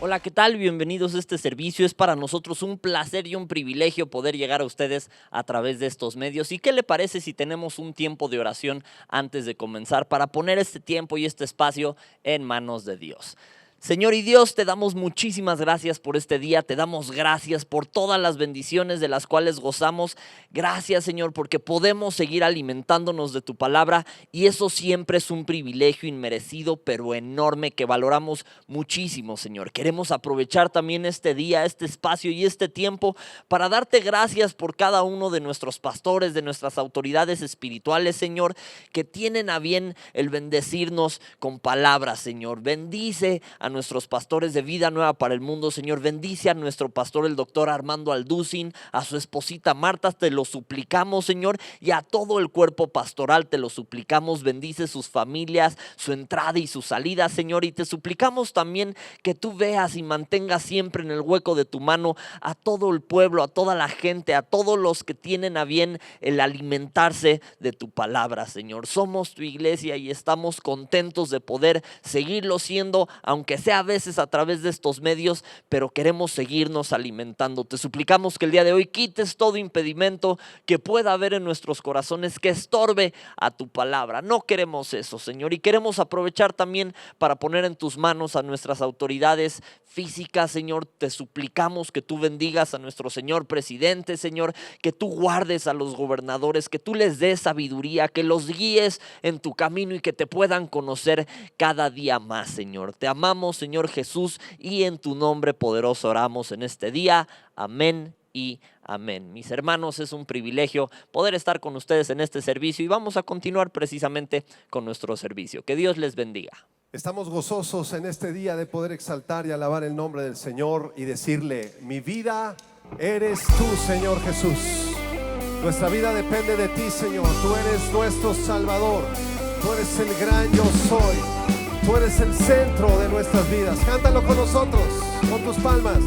Hola, ¿qué tal? Bienvenidos a este servicio. Es para nosotros un placer y un privilegio poder llegar a ustedes a través de estos medios. ¿Y qué le parece si tenemos un tiempo de oración antes de comenzar para poner este tiempo y este espacio en manos de Dios? Señor y Dios, te damos muchísimas gracias por este día, te damos gracias por todas las bendiciones de las cuales gozamos. Gracias, Señor, porque podemos seguir alimentándonos de tu palabra y eso siempre es un privilegio inmerecido, pero enorme, que valoramos muchísimo, Señor. Queremos aprovechar también este día, este espacio y este tiempo para darte gracias por cada uno de nuestros pastores, de nuestras autoridades espirituales, Señor, que tienen a bien el bendecirnos con palabras, Señor. Bendice a nuestros pastores de Vida Nueva para el Mundo, Señor. Bendice a nuestro pastor, el doctor Armando Alducin, a su esposita Marta, te lo suplicamos, Señor, y a todo el cuerpo pastoral te lo suplicamos. Bendice sus familias, su entrada y su salida, Señor, y te suplicamos también que tú veas y mantengas siempre en el hueco de tu mano a todo el pueblo, a toda la gente, a todos los que tienen a bien el alimentarse de tu palabra, Señor. Somos tu iglesia y estamos contentos de poder seguirlo siendo, aunque sea a veces a través de estos medios, pero queremos seguirnos alimentando. Te suplicamos que el día de hoy quites todo impedimento que pueda haber en nuestros corazones que estorbe a tu palabra. No queremos eso, Señor, y queremos aprovechar también para poner en tus manos a nuestras autoridades físicas, Señor. Te suplicamos que tú bendigas a nuestro señor presidente, Señor, que tú guardes a los gobernadores, que tú les des sabiduría, que los guíes en tu camino y que te puedan conocer cada día más, Señor. Te amamos, Señor Jesús, y en tu nombre poderoso oramos en este día. Amén y amén. Mis hermanos, es un privilegio poder estar con ustedes en este servicio y vamos a continuar precisamente con nuestro servicio. Que Dios les bendiga. Estamos gozosos en este día de poder exaltar y alabar el nombre del Señor y decirle: mi vida eres tú, Señor Jesús. Nuestra vida depende de ti, Señor. Tú eres nuestro Salvador. Tú eres el gran yo soy. Tú eres el centro de nuestras vidas. Cántalo con nosotros, con tus palmas.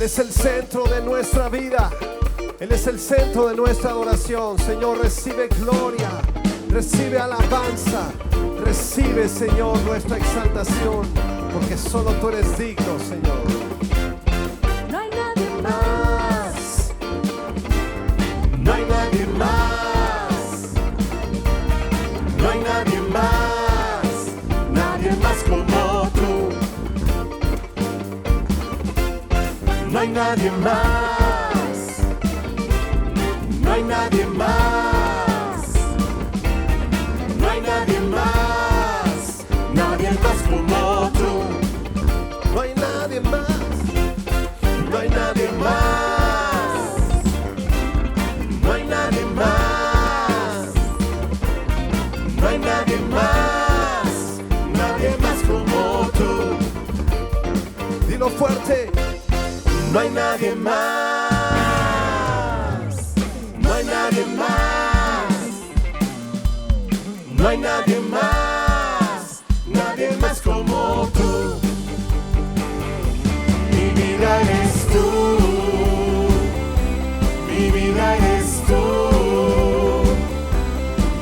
Él es el centro de nuestra vida. Él es el centro de nuestra adoración. Señor, recibe gloria, recibe alabanza, recibe, Señor, nuestra exaltación, porque solo tú eres digno, Señor. No hay nadie más, no hay nadie más, no hay nadie más, nadie más como tú. No hay nadie más, no hay nadie más, no hay nadie más, no hay nadie más, nadie más como tú. Dilo fuerte. No hay nadie más, no hay nadie más, no hay nadie más, nadie más como tú. Mi vida eres tú, mi vida eres tú,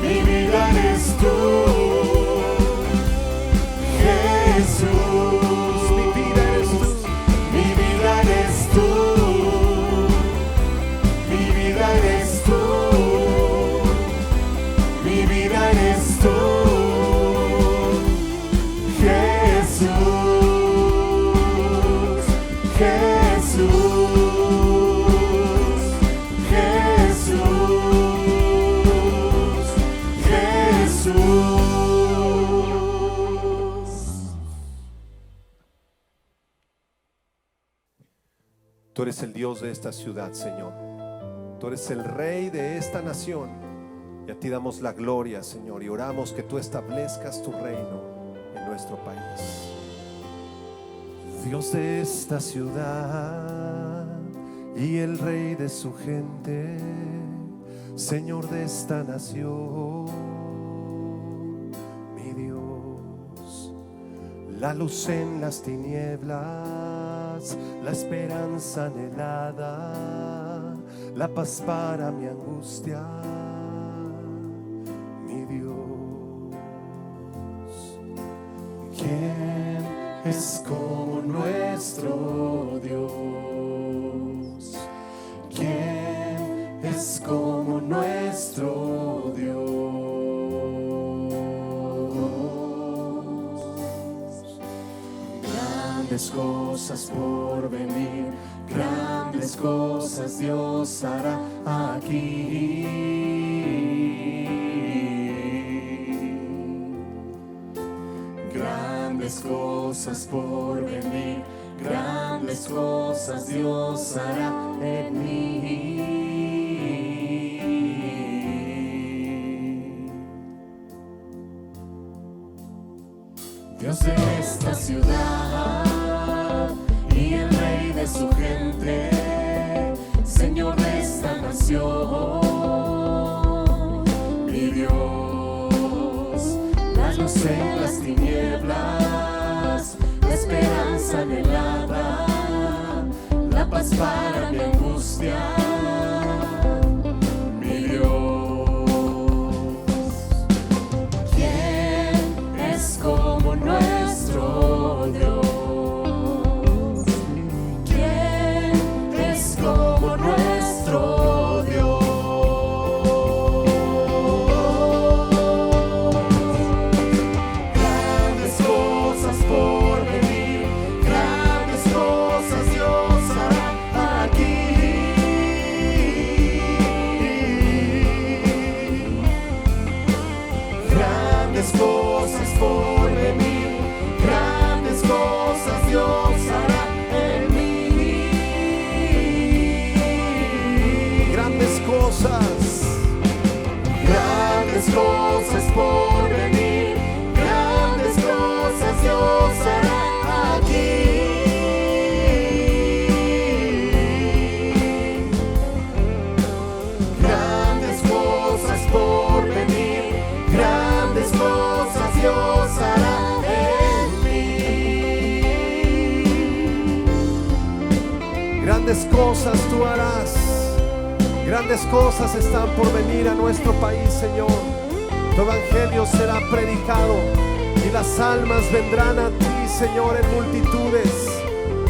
mi vida eres tú, Jesús. Tú eres el Dios de esta ciudad, Señor. Tú eres el Rey de esta nación. Y a ti damos la gloria, Señor. Y oramos que tú establezcas tu reino en nuestro país. Dios de esta ciudad y el Rey de su gente, Señor de esta nación, mi Dios. La luz en las tinieblas, la esperanza anhelada, la paz para mi angustia, mi Dios. ¿Quién es como nuestro Dios? ¿Quién es como nuestro Dios? Grandes cosas por venir, grandes cosas Dios hará aquí. Grandes cosas por venir, grandes cosas Dios hará en mí. Dios de esta ciudad y el Rey de su gente, Señor de esta nación, mi Dios. La luz en las tinieblas, la esperanza anhelada, la paz para mi angustia, mi Dios. ¿Quién es como nuestro Dios? Grandes cosas por venir, grandes cosas Dios hará aquí. Grandes cosas por venir, grandes cosas Dios hará en mí. Grandes cosas tú harás. Grandes cosas están por venir a nuestro país, Señor. Tu evangelio será predicado y las almas vendrán a ti, Señor, en multitudes,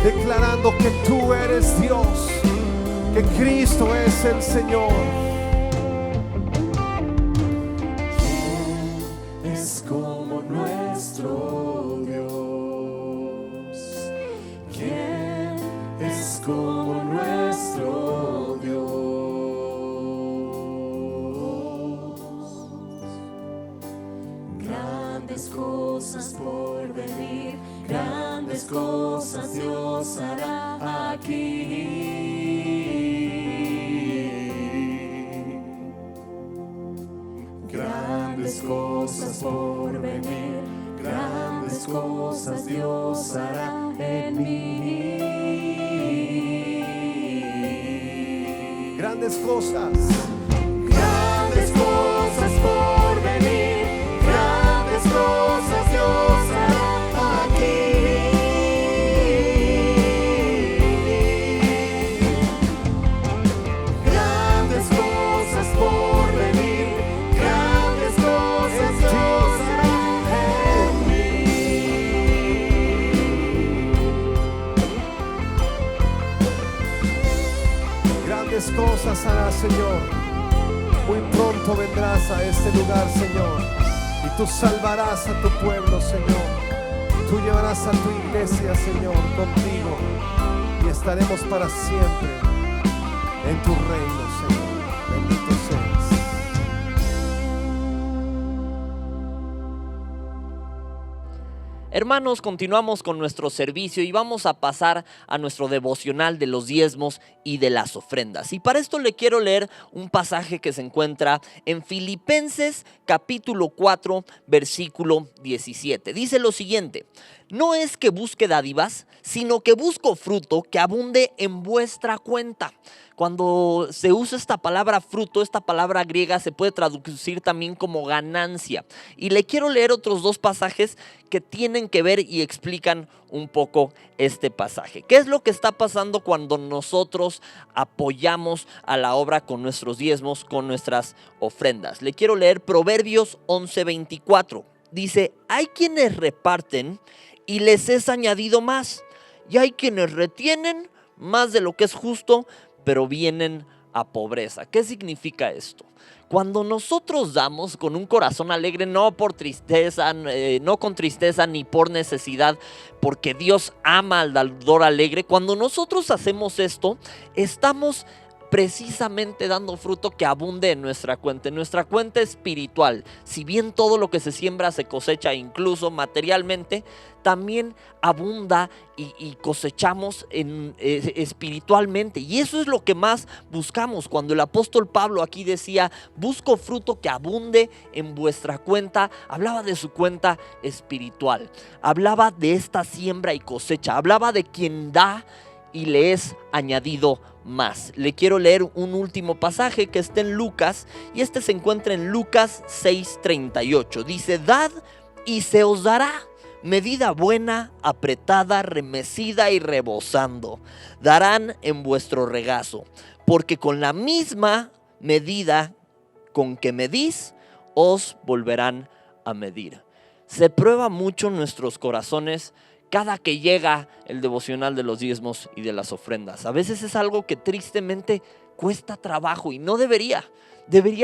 declarando que tú eres Dios, que Cristo es el Señor. ¿Quién es como nuestro Dios? ¿Quién es como nuestro Dios. Grandes cosas por venir, grandes cosas Dios hará aquí. Grandes cosas por venir, grandes cosas Dios hará en mí. Grandes cosas. Grandes cosas por venir, grandes cosas Dios hará aquí. Grandes cosas por venir, grandes cosas Dios hará en mí. Grandes cosas hará, Señor. Muy pronto vendrás a este lugar, Señor, y tú salvarás a tu pueblo, Señor. Tú llevarás a tu iglesia, Señor, contigo, y estaremos para siempre en tu reino, Señor. Bendito seas. Hermanos, continuamos con nuestro servicio y vamos a pasar a nuestro devocional de los diezmos y de las ofrendas. Y para esto le quiero leer un pasaje que se encuentra en Filipenses capítulo 4, versículo 17. Dice lo siguiente: no es que busque dádivas, sino que busco fruto que abunde en vuestra cuenta. Cuando se usa esta palabra fruto, esta palabra griega se puede traducir también como ganancia. Y le quiero leer otros dos pasajes que tienen que ver y explican un poco este pasaje. ¿Qué es lo que está pasando cuando nosotros apoyamos a la obra con nuestros diezmos, con nuestras ofrendas? Le quiero leer Proverbios 11:24. Dice: hay quienes reparten y les es añadido más, y hay quienes retienen más de lo que es justo, pero vienen a pobreza. ¿Qué significa esto? Cuando nosotros damos con un corazón alegre, no por tristeza, no con tristeza ni por necesidad, porque Dios ama al dador alegre. Cuando nosotros hacemos esto, estamos precisamente dando fruto que abunde en nuestra cuenta espiritual. Si bien todo lo que se siembra se cosecha, incluso materialmente, también abunda y cosechamos espiritualmente. Y eso es lo que más buscamos. Cuando el apóstol Pablo aquí decía: busco fruto que abunde en vuestra cuenta, hablaba de su cuenta espiritual, hablaba de esta siembra y cosecha, hablaba de quien da y le es añadido más. Le quiero leer un último pasaje que está en Lucas, y este se encuentra en Lucas 6:38. Dice: dad y se os dará, medida buena, apretada, remecida y rebosando, darán en vuestro regazo, porque con la misma medida con que medís, os volverán a medir. Se prueba mucho nuestros corazones cada que llega el devocional de los diezmos y de las ofrendas. A veces es algo que tristemente cuesta trabajo y no debería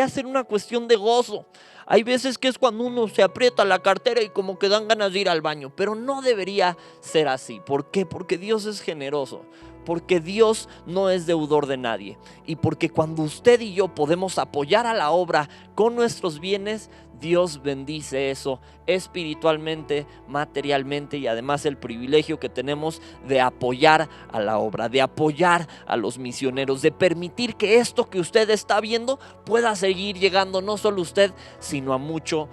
ser una cuestión de gozo. Hay veces que es cuando uno se aprieta la cartera y como que dan ganas de ir al baño, pero no debería ser así. ¿Por qué? Porque Dios es generoso, porque Dios no es deudor de nadie, y porque cuando usted y yo podemos apoyar a la obra con nuestros bienes, Dios bendice eso espiritualmente, materialmente, y además el privilegio que tenemos de apoyar a la obra, de apoyar a los misioneros, de permitir que esto que usted está viendo pueda seguir llegando no solo a usted, sino a mucho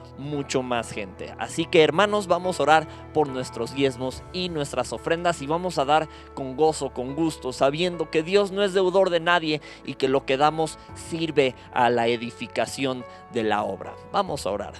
más gente. Así que, hermanos, vamos a orar por nuestros diezmos y nuestras ofrendas, y vamos a dar con gozo, con gusto, sabiendo que Dios no es deudor de nadie y que lo que damos sirve a la edificación de la obra. Vamos a orar.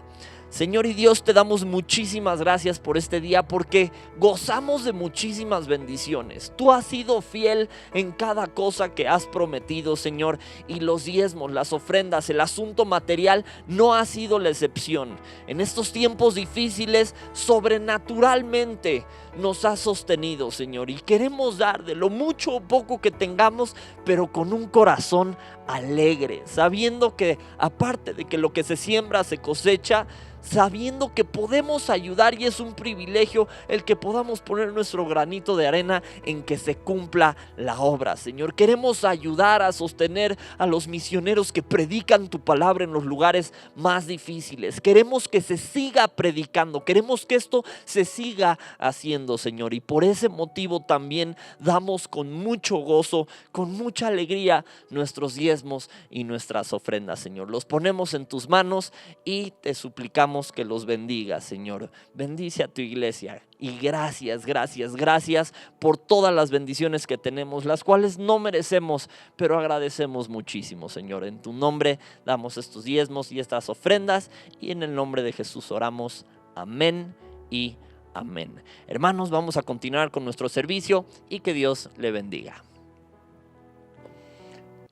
Señor y Dios, te damos muchísimas gracias por este día, porque gozamos de muchísimas bendiciones. Tú has sido fiel en cada cosa que has prometido, Señor, y los diezmos, las ofrendas, el asunto material no ha sido la excepción. En estos tiempos difíciles, sobrenaturalmente nos has sostenido, Señor, y queremos dar de lo mucho o poco que tengamos, pero con un corazón alegre, sabiendo que aparte de que lo que se siembra se cosecha, sabiendo que podemos ayudar y es un privilegio el que podamos poner nuestro granito de arena en que se cumpla la obra, Señor. Queremos ayudar a sostener a los misioneros que predican tu palabra en los lugares más difíciles. Queremos que se siga predicando, queremos que esto se siga haciendo, Señor, y por ese motivo también damos con mucho gozo, con mucha alegría nuestros diezmos y nuestras ofrendas, Señor. Los ponemos en tus manos y te suplicamos que los bendigas, Señor. Bendice a tu iglesia y gracias, gracias, gracias por todas las bendiciones que tenemos, las cuales no merecemos, pero agradecemos muchísimo, Señor. En tu nombre damos estos diezmos y estas ofrendas y en el nombre de Jesús oramos. Amén y amén. Hermanos, vamos a continuar con nuestro servicio y que Dios le bendiga.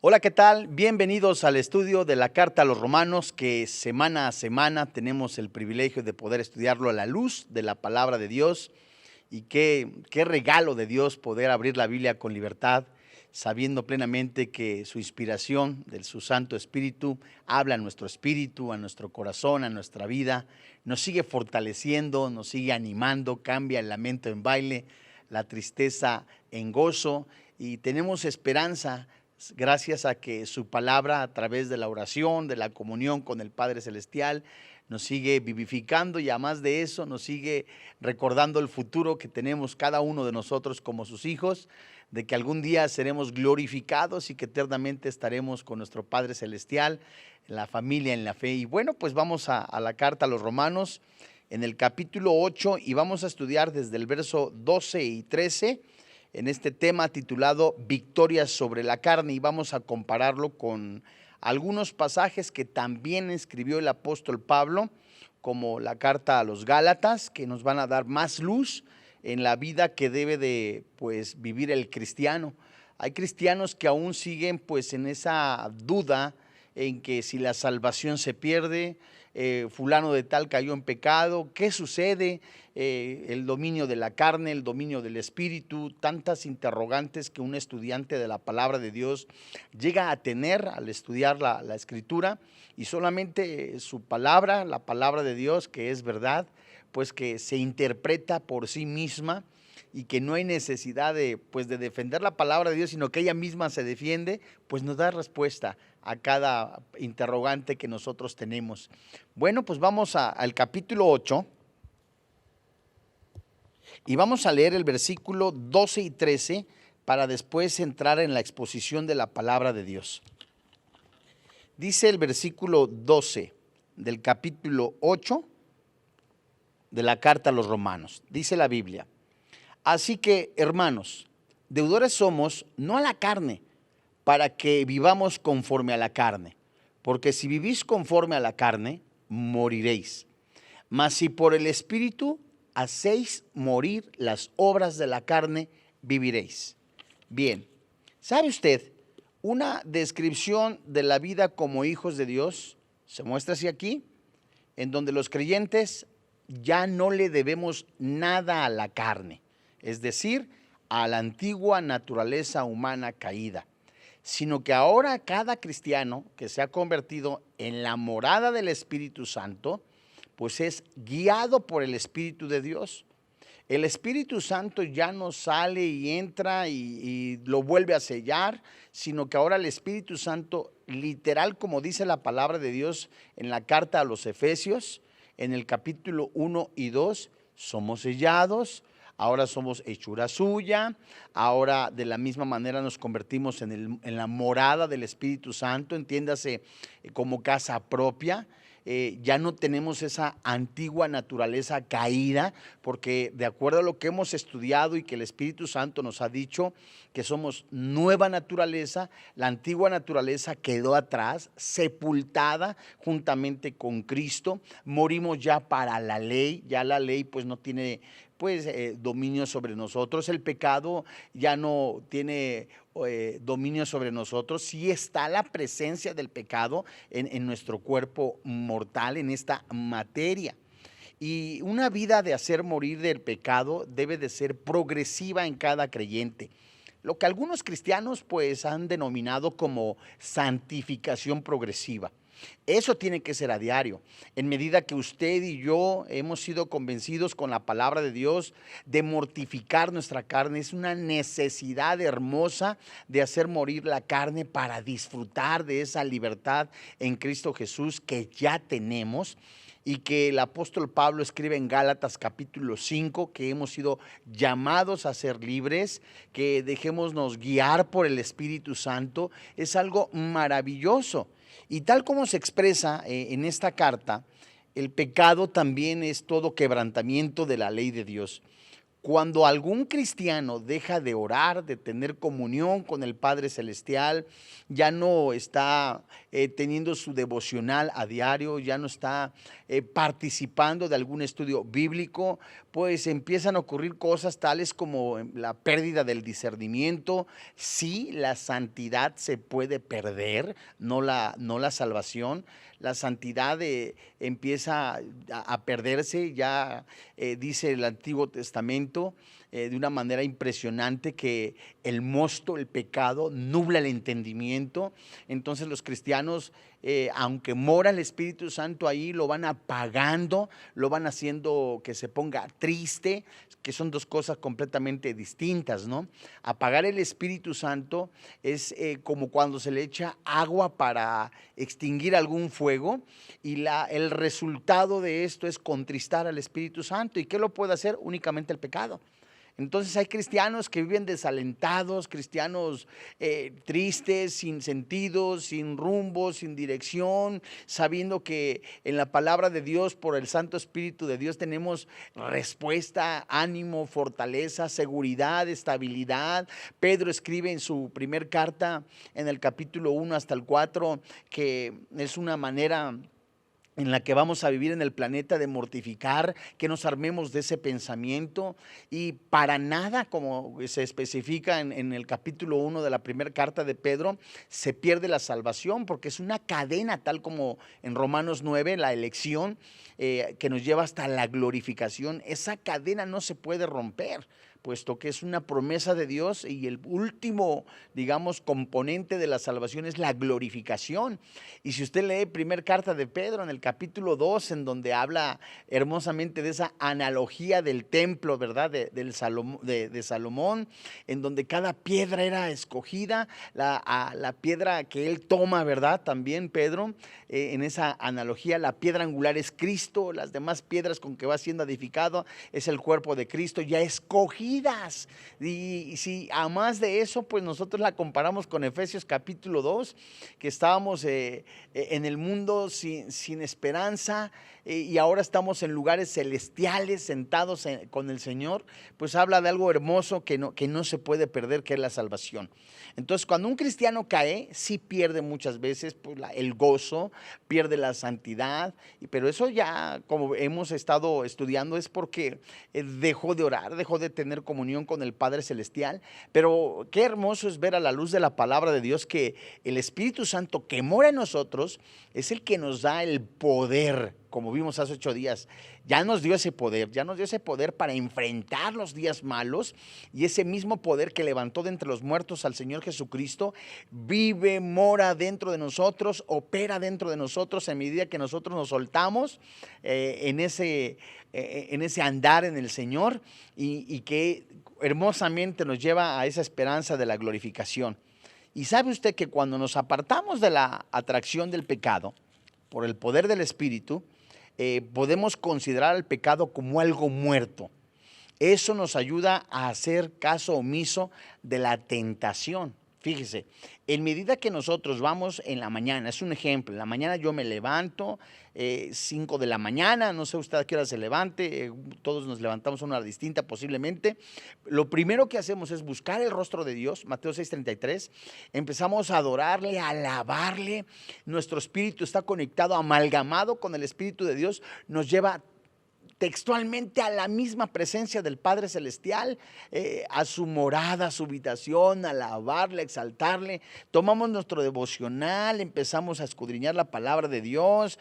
Hola, ¿qué tal? Bienvenidos al estudio de la Carta a los Romanos, que semana a semana tenemos el privilegio de poder estudiarlo a la luz de la palabra de Dios. Y qué regalo de Dios poder abrir la Biblia con libertad, sabiendo plenamente que su inspiración de su Santo Espíritu habla a nuestro espíritu, a nuestro corazón, a nuestra vida, nos sigue fortaleciendo, nos sigue animando, cambia el lamento en baile, la tristeza en gozo, y tenemos esperanza gracias a que su palabra, a través de la oración, de la comunión con el Padre Celestial, nos sigue vivificando, y además de eso nos sigue recordando el futuro que tenemos cada uno de nosotros como sus hijos, de que algún día seremos glorificados y que eternamente estaremos con nuestro Padre Celestial, en la familia, en la fe. Y bueno, pues vamos a la carta a los Romanos en el capítulo 8 y vamos a estudiar desde el verso 12 y 13 en este tema titulado Victorias sobre la carne, y vamos a compararlo con algunos pasajes que también escribió el apóstol Pablo, como la carta a los Gálatas, que nos van a dar más luz en la vida que debe de vivir el cristiano. Hay cristianos que aún siguen en esa duda en que si la salvación se pierde, fulano de tal cayó en pecado, ¿qué sucede? El dominio de la carne, el dominio del espíritu, tantas interrogantes que un estudiante de la palabra de Dios llega a tener al estudiar la escritura, y solamente su palabra, la palabra de Dios, que es verdad, pues que se interpreta por sí misma y que no hay necesidad de defender la palabra de Dios, sino que ella misma se defiende, pues nos da respuesta a cada interrogante que nosotros tenemos. Bueno, pues vamos al capítulo 8 y vamos a leer el versículo 12 y 13 para después entrar en la exposición de la palabra de Dios. Dice el versículo 12 del capítulo 8 de la carta a los Romanos. Dice la Biblia: así que, hermanos, deudores somos, no a la carne, para que vivamos conforme a la carne. Porque si vivís conforme a la carne, moriréis. Mas si por el Espíritu hacéis morir las obras de la carne, viviréis. Bien, ¿sabe usted? Una descripción de la vida como hijos de Dios se muestra así aquí, en donde los creyentes ya no le debemos nada a la carne, es decir, a la antigua naturaleza humana caída, sino que ahora cada cristiano que se ha convertido en la morada del Espíritu Santo, pues es guiado por el Espíritu de Dios. El Espíritu Santo ya no sale y entra y lo vuelve a sellar, sino que ahora el Espíritu Santo, literal, como dice la palabra de Dios en la carta a los Efesios, en el capítulo 1 y 2, somos sellados, ahora somos hechura suya, ahora de la misma manera nos convertimos en la morada del Espíritu Santo, entiéndase como casa propia. Ya no tenemos esa antigua naturaleza caída, porque de acuerdo a lo que hemos estudiado y que el Espíritu Santo nos ha dicho, que somos nueva naturaleza, la antigua naturaleza quedó atrás, sepultada juntamente con Cristo, morimos ya para la ley, ya la ley pues no tiene dominio sobre nosotros, el pecado ya no tiene dominio sobre nosotros. Sí está la presencia del pecado en nuestro cuerpo mortal, en esta materia. Y una vida de hacer morir del pecado debe de ser progresiva en cada creyente. Lo que algunos cristianos pues han denominado como santificación progresiva. Eso tiene que ser a diario. En medida que usted y yo hemos sido convencidos con la palabra de Dios de mortificar nuestra carne, es una necesidad hermosa de hacer morir la carne para disfrutar de esa libertad en Cristo Jesús que ya tenemos. Y que el apóstol Pablo escribe en Gálatas capítulo 5, que hemos sido llamados a ser libres, que dejémonos guiar por el Espíritu Santo, es algo maravilloso. Y tal como se expresa en esta carta, el pecado también es todo quebrantamiento de la ley de Dios. Cuando algún cristiano deja de orar, de tener comunión con el Padre Celestial, ya no está teniendo su devocional a diario, ya no está participando de algún estudio bíblico, pues empiezan a ocurrir cosas tales como la pérdida del discernimiento. Sí, la santidad se puede perder, no la salvación. La santidad empieza a perderse, ya dice el Antiguo Testamento de una manera impresionante que el mosto, el pecado, nubla el entendimiento. Entonces los cristianos, aunque mora el Espíritu Santo ahí, lo van apagando, lo van haciendo que se ponga triste, que son dos cosas completamente distintas, ¿no? Apagar el Espíritu Santo es como cuando se le echa agua para extinguir algún fuego, y el resultado de esto es contristar al Espíritu Santo. ¿Y qué lo puede hacer? Únicamente el pecado. Entonces hay cristianos que viven desalentados, cristianos tristes, sin sentido, sin rumbo, sin dirección, sabiendo que en la palabra de Dios, por el Santo Espíritu de Dios, tenemos respuesta, ánimo, fortaleza, seguridad, estabilidad. Pedro escribe en su primer carta, en el capítulo 1 hasta el 4, que es una manera en la que vamos a vivir en el planeta de mortificar, que nos armemos de ese pensamiento, y para nada, como se especifica en el capítulo 1 de la primera carta de Pedro, se pierde la salvación, porque es una cadena, tal como en Romanos 9, la elección que nos lleva hasta la glorificación. Esa cadena no se puede romper, puesto que es una promesa de Dios, y el último, digamos, componente de la salvación es la glorificación. Y si usted lee primera carta de Pedro en el capítulo 2, en donde habla hermosamente de esa analogía del templo, ¿verdad? De Salomón, en donde cada piedra era escogida, la piedra que él toma, ¿verdad? También Pedro, en esa analogía, la piedra angular es Cristo, las demás piedras con que va siendo edificado es el cuerpo de Cristo, ya escogidas. Y si a más de eso, pues nosotros la comparamos con Efesios capítulo 2, que estábamos en el mundo sin esperanza, y ahora estamos en lugares celestiales sentados con el Señor. Pues habla de algo hermoso que no se puede perder, que es la salvación. Entonces, cuando un cristiano cae, sí pierde muchas veces pues, el gozo, pierde la santidad, pero eso ya, como hemos estado estudiando, es porque dejó de orar, dejó de tener comunión con el Padre Celestial. Pero qué hermoso es ver a la luz de la palabra de Dios que el Espíritu Santo que mora en nosotros es el que nos da el poder. Como vimos hace 8 días, ya nos dio ese poder para enfrentar los días malos, y ese mismo poder que levantó de entre los muertos al Señor Jesucristo vive, mora dentro de nosotros, opera dentro de nosotros en medida que nosotros nos soltamos en ese andar en el Señor, y que hermosamente nos lleva a esa esperanza de la glorificación. Y sabe usted que cuando nos apartamos de la atracción del pecado por el poder del Espíritu, podemos considerar el pecado como algo muerto. Eso nos ayuda a hacer caso omiso de la tentación. Fíjese, en medida que nosotros vamos en la mañana, es un ejemplo, en la mañana yo me levanto, 5 de la mañana, no sé usted a qué hora se levante, todos nos levantamos a una hora distinta posiblemente. Lo primero que hacemos es buscar el rostro de Dios, Mateo 6:33, empezamos a adorarle, a alabarle, nuestro espíritu está conectado, amalgamado con el Espíritu de Dios, nos lleva textualmente a la misma presencia del Padre Celestial, a su morada, a su habitación, a alabarle, a exaltarle. Tomamos nuestro devocional, empezamos a escudriñar la palabra de Dios,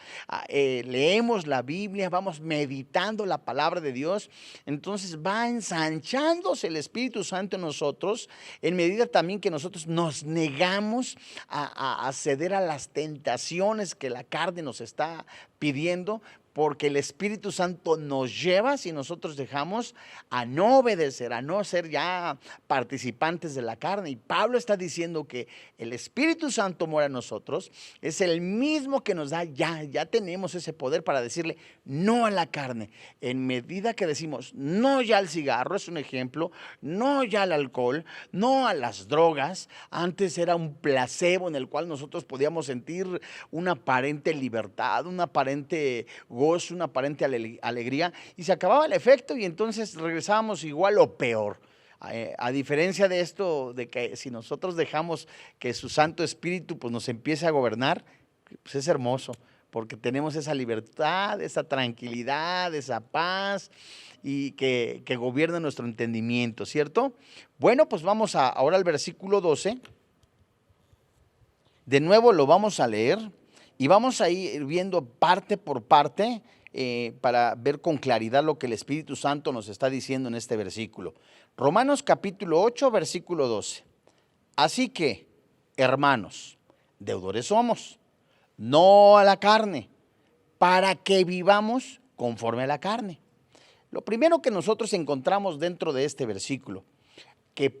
leemos la Biblia, vamos meditando la palabra de Dios. Entonces va ensanchándose el Espíritu Santo en nosotros, en medida también que nosotros nos negamos a ceder a las tentaciones que la carne nos está pidiendo, porque el Espíritu Santo nos lleva, si nosotros dejamos, a no obedecer, a no ser ya participantes de la carne. Y Pablo está diciendo que el Espíritu Santo mora en nosotros, es el mismo que nos da, ya tenemos ese poder para decirle no a la carne. En medida que decimos no ya al cigarro, es un ejemplo, no ya al alcohol, no a las drogas. Antes era un placebo en el cual nosotros podíamos sentir una aparente libertad, una aparente gozo, una aparente alegría, y se acababa el efecto y entonces regresábamos igual o peor. A diferencia de esto, de que si nosotros dejamos que su Santo Espíritu pues nos empiece a gobernar, pues es hermoso, porque tenemos esa libertad, esa tranquilidad, esa paz, y que gobierna nuestro entendimiento, ¿cierto? Bueno, pues vamos ahora al versículo 12. De nuevo lo vamos a leer. Y vamos a ir viendo parte por parte para ver con claridad lo que el Espíritu Santo nos está diciendo en este versículo. Romanos capítulo 8, versículo 12. Así que, hermanos, deudores somos, no a la carne, para que vivamos conforme a la carne. Lo primero que nosotros encontramos dentro de este versículo, que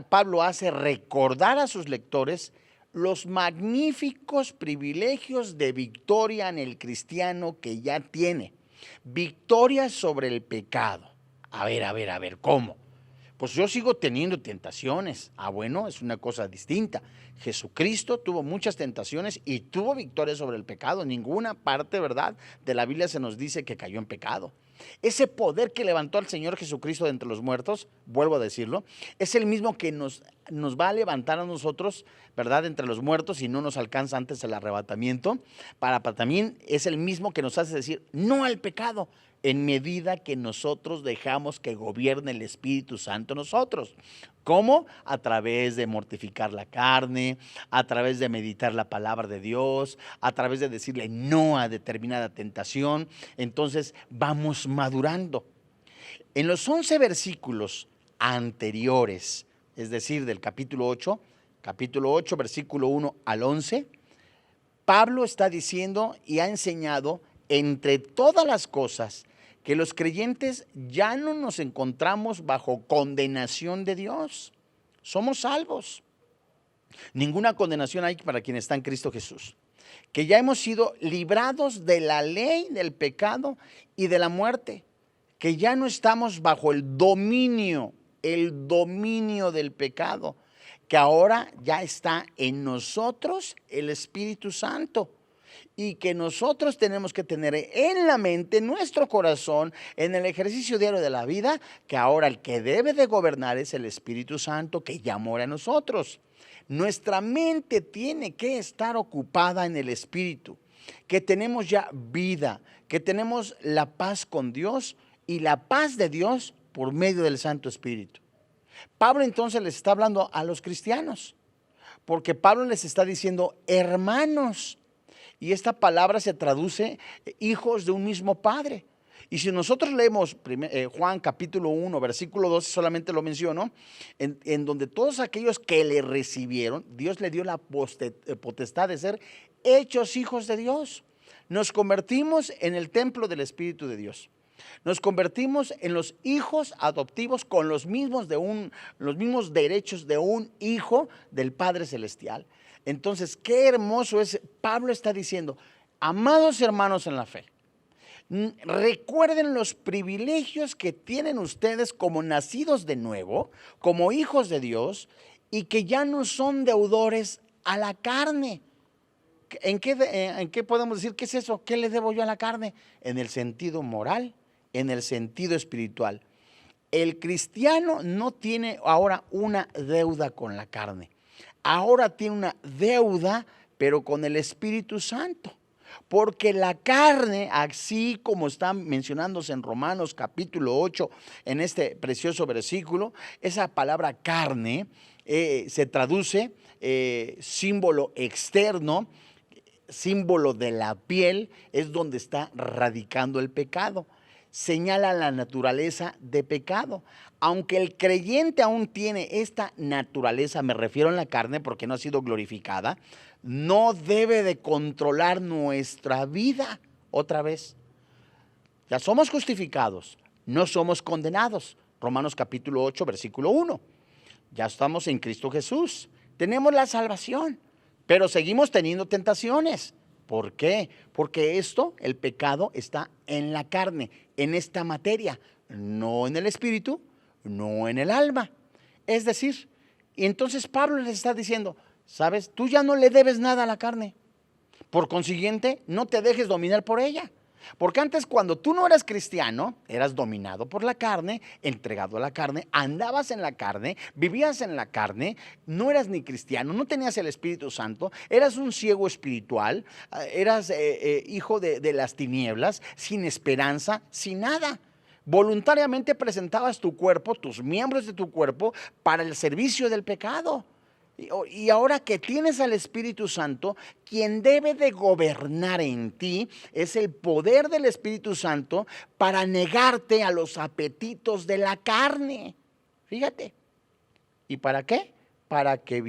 Pablo hace recordar a sus lectores los magníficos privilegios de victoria en el cristiano que ya tiene. Victoria sobre el pecado. A ver, ¿cómo? Pues yo sigo teniendo tentaciones. Bueno, es una cosa distinta. Jesucristo tuvo muchas tentaciones y tuvo victoria sobre el pecado. En ninguna parte, ¿verdad?, de la Biblia se nos dice que cayó en pecado. Ese poder que levantó al Señor Jesucristo de entre los muertos, vuelvo a decirlo, es el mismo que nos va a levantar a nosotros, ¿verdad?, entre los muertos, y no nos alcanza antes el arrebatamiento. Para también es el mismo que nos hace decir no al pecado, en medida que nosotros dejamos que gobierne el Espíritu Santo en nosotros. ¿Cómo? A través de mortificar la carne, a través de meditar la palabra de Dios, a través de decirle no a determinada tentación. Entonces vamos madurando. En los 11 versículos anteriores, es decir, del capítulo 8, versículo 1 al 11, Pablo está diciendo y ha enseñado, entre todas las cosas, que los creyentes ya no nos encontramos bajo condenación de Dios. Somos salvos. Ninguna condenación hay para quienes están en Cristo Jesús. Que ya hemos sido librados de la ley, del pecado y de la muerte. Que ya no estamos bajo el dominio del pecado. Que ahora ya está en nosotros el Espíritu Santo. Y que nosotros tenemos que tener en la mente, en nuestro corazón, en el ejercicio diario de la vida, que ahora el que debe de gobernar es el Espíritu Santo que ya mora en nosotros. Nuestra mente tiene que estar ocupada en el Espíritu, que tenemos ya vida, que tenemos la paz con Dios y la paz de Dios por medio del Santo Espíritu. Pablo entonces les está hablando a los cristianos, porque Pablo les está diciendo hermanos. Y esta palabra se traduce hijos de un mismo Padre. Y si nosotros leemos Juan capítulo 1, versículo 12, solamente lo menciono, en donde todos aquellos que le recibieron, Dios le dio la potestad de ser hechos hijos de Dios. Nos convertimos en el templo del Espíritu de Dios. Nos convertimos en los hijos adoptivos con los mismos derechos de un hijo del Padre Celestial. Entonces, qué hermoso es. Pablo está diciendo, amados hermanos en la fe, recuerden los privilegios que tienen ustedes como nacidos de nuevo, como hijos de Dios, y que ya no son deudores a la carne. ¿En qué podemos decir? ¿Qué es eso? ¿Qué le debo yo a la carne? En el sentido moral, en el sentido espiritual. El cristiano no tiene ahora una deuda con la carne. Ahora tiene una deuda, pero con el Espíritu Santo. Porque la carne, así como está mencionándose en Romanos capítulo 8, en este precioso versículo, esa palabra carne se traduce símbolo externo, símbolo de la piel, es donde está radicando el pecado. Señala la naturaleza de pecado. Aunque el creyente aún tiene esta naturaleza, me refiero en la carne porque no ha sido glorificada, no debe de controlar nuestra vida. Otra vez, ya somos justificados, no somos condenados. Romanos capítulo 8, versículo 1. Ya estamos en Cristo Jesús, tenemos la salvación, pero seguimos teniendo tentaciones. ¿Por qué? Porque el pecado está en la carne, en esta materia, no en el espíritu, no en el alma. Es decir, y entonces Pablo les está diciendo, ¿sabes? Tú ya no le debes nada a la carne. Por consiguiente, no te dejes dominar por ella. Porque antes, cuando tú no eras cristiano, eras dominado por la carne, entregado a la carne, andabas en la carne, vivías en la carne, no eras ni cristiano, no tenías el Espíritu Santo, eras un ciego espiritual, eras hijo de las tinieblas, sin esperanza, sin nada. Voluntariamente presentabas tu cuerpo, tus miembros de tu cuerpo, para el servicio del pecado. Y ahora que tienes al Espíritu Santo, quien debe de gobernar en ti es el poder del Espíritu Santo para negarte a los apetitos de la carne. Fíjate. ¿Y para qué? Para que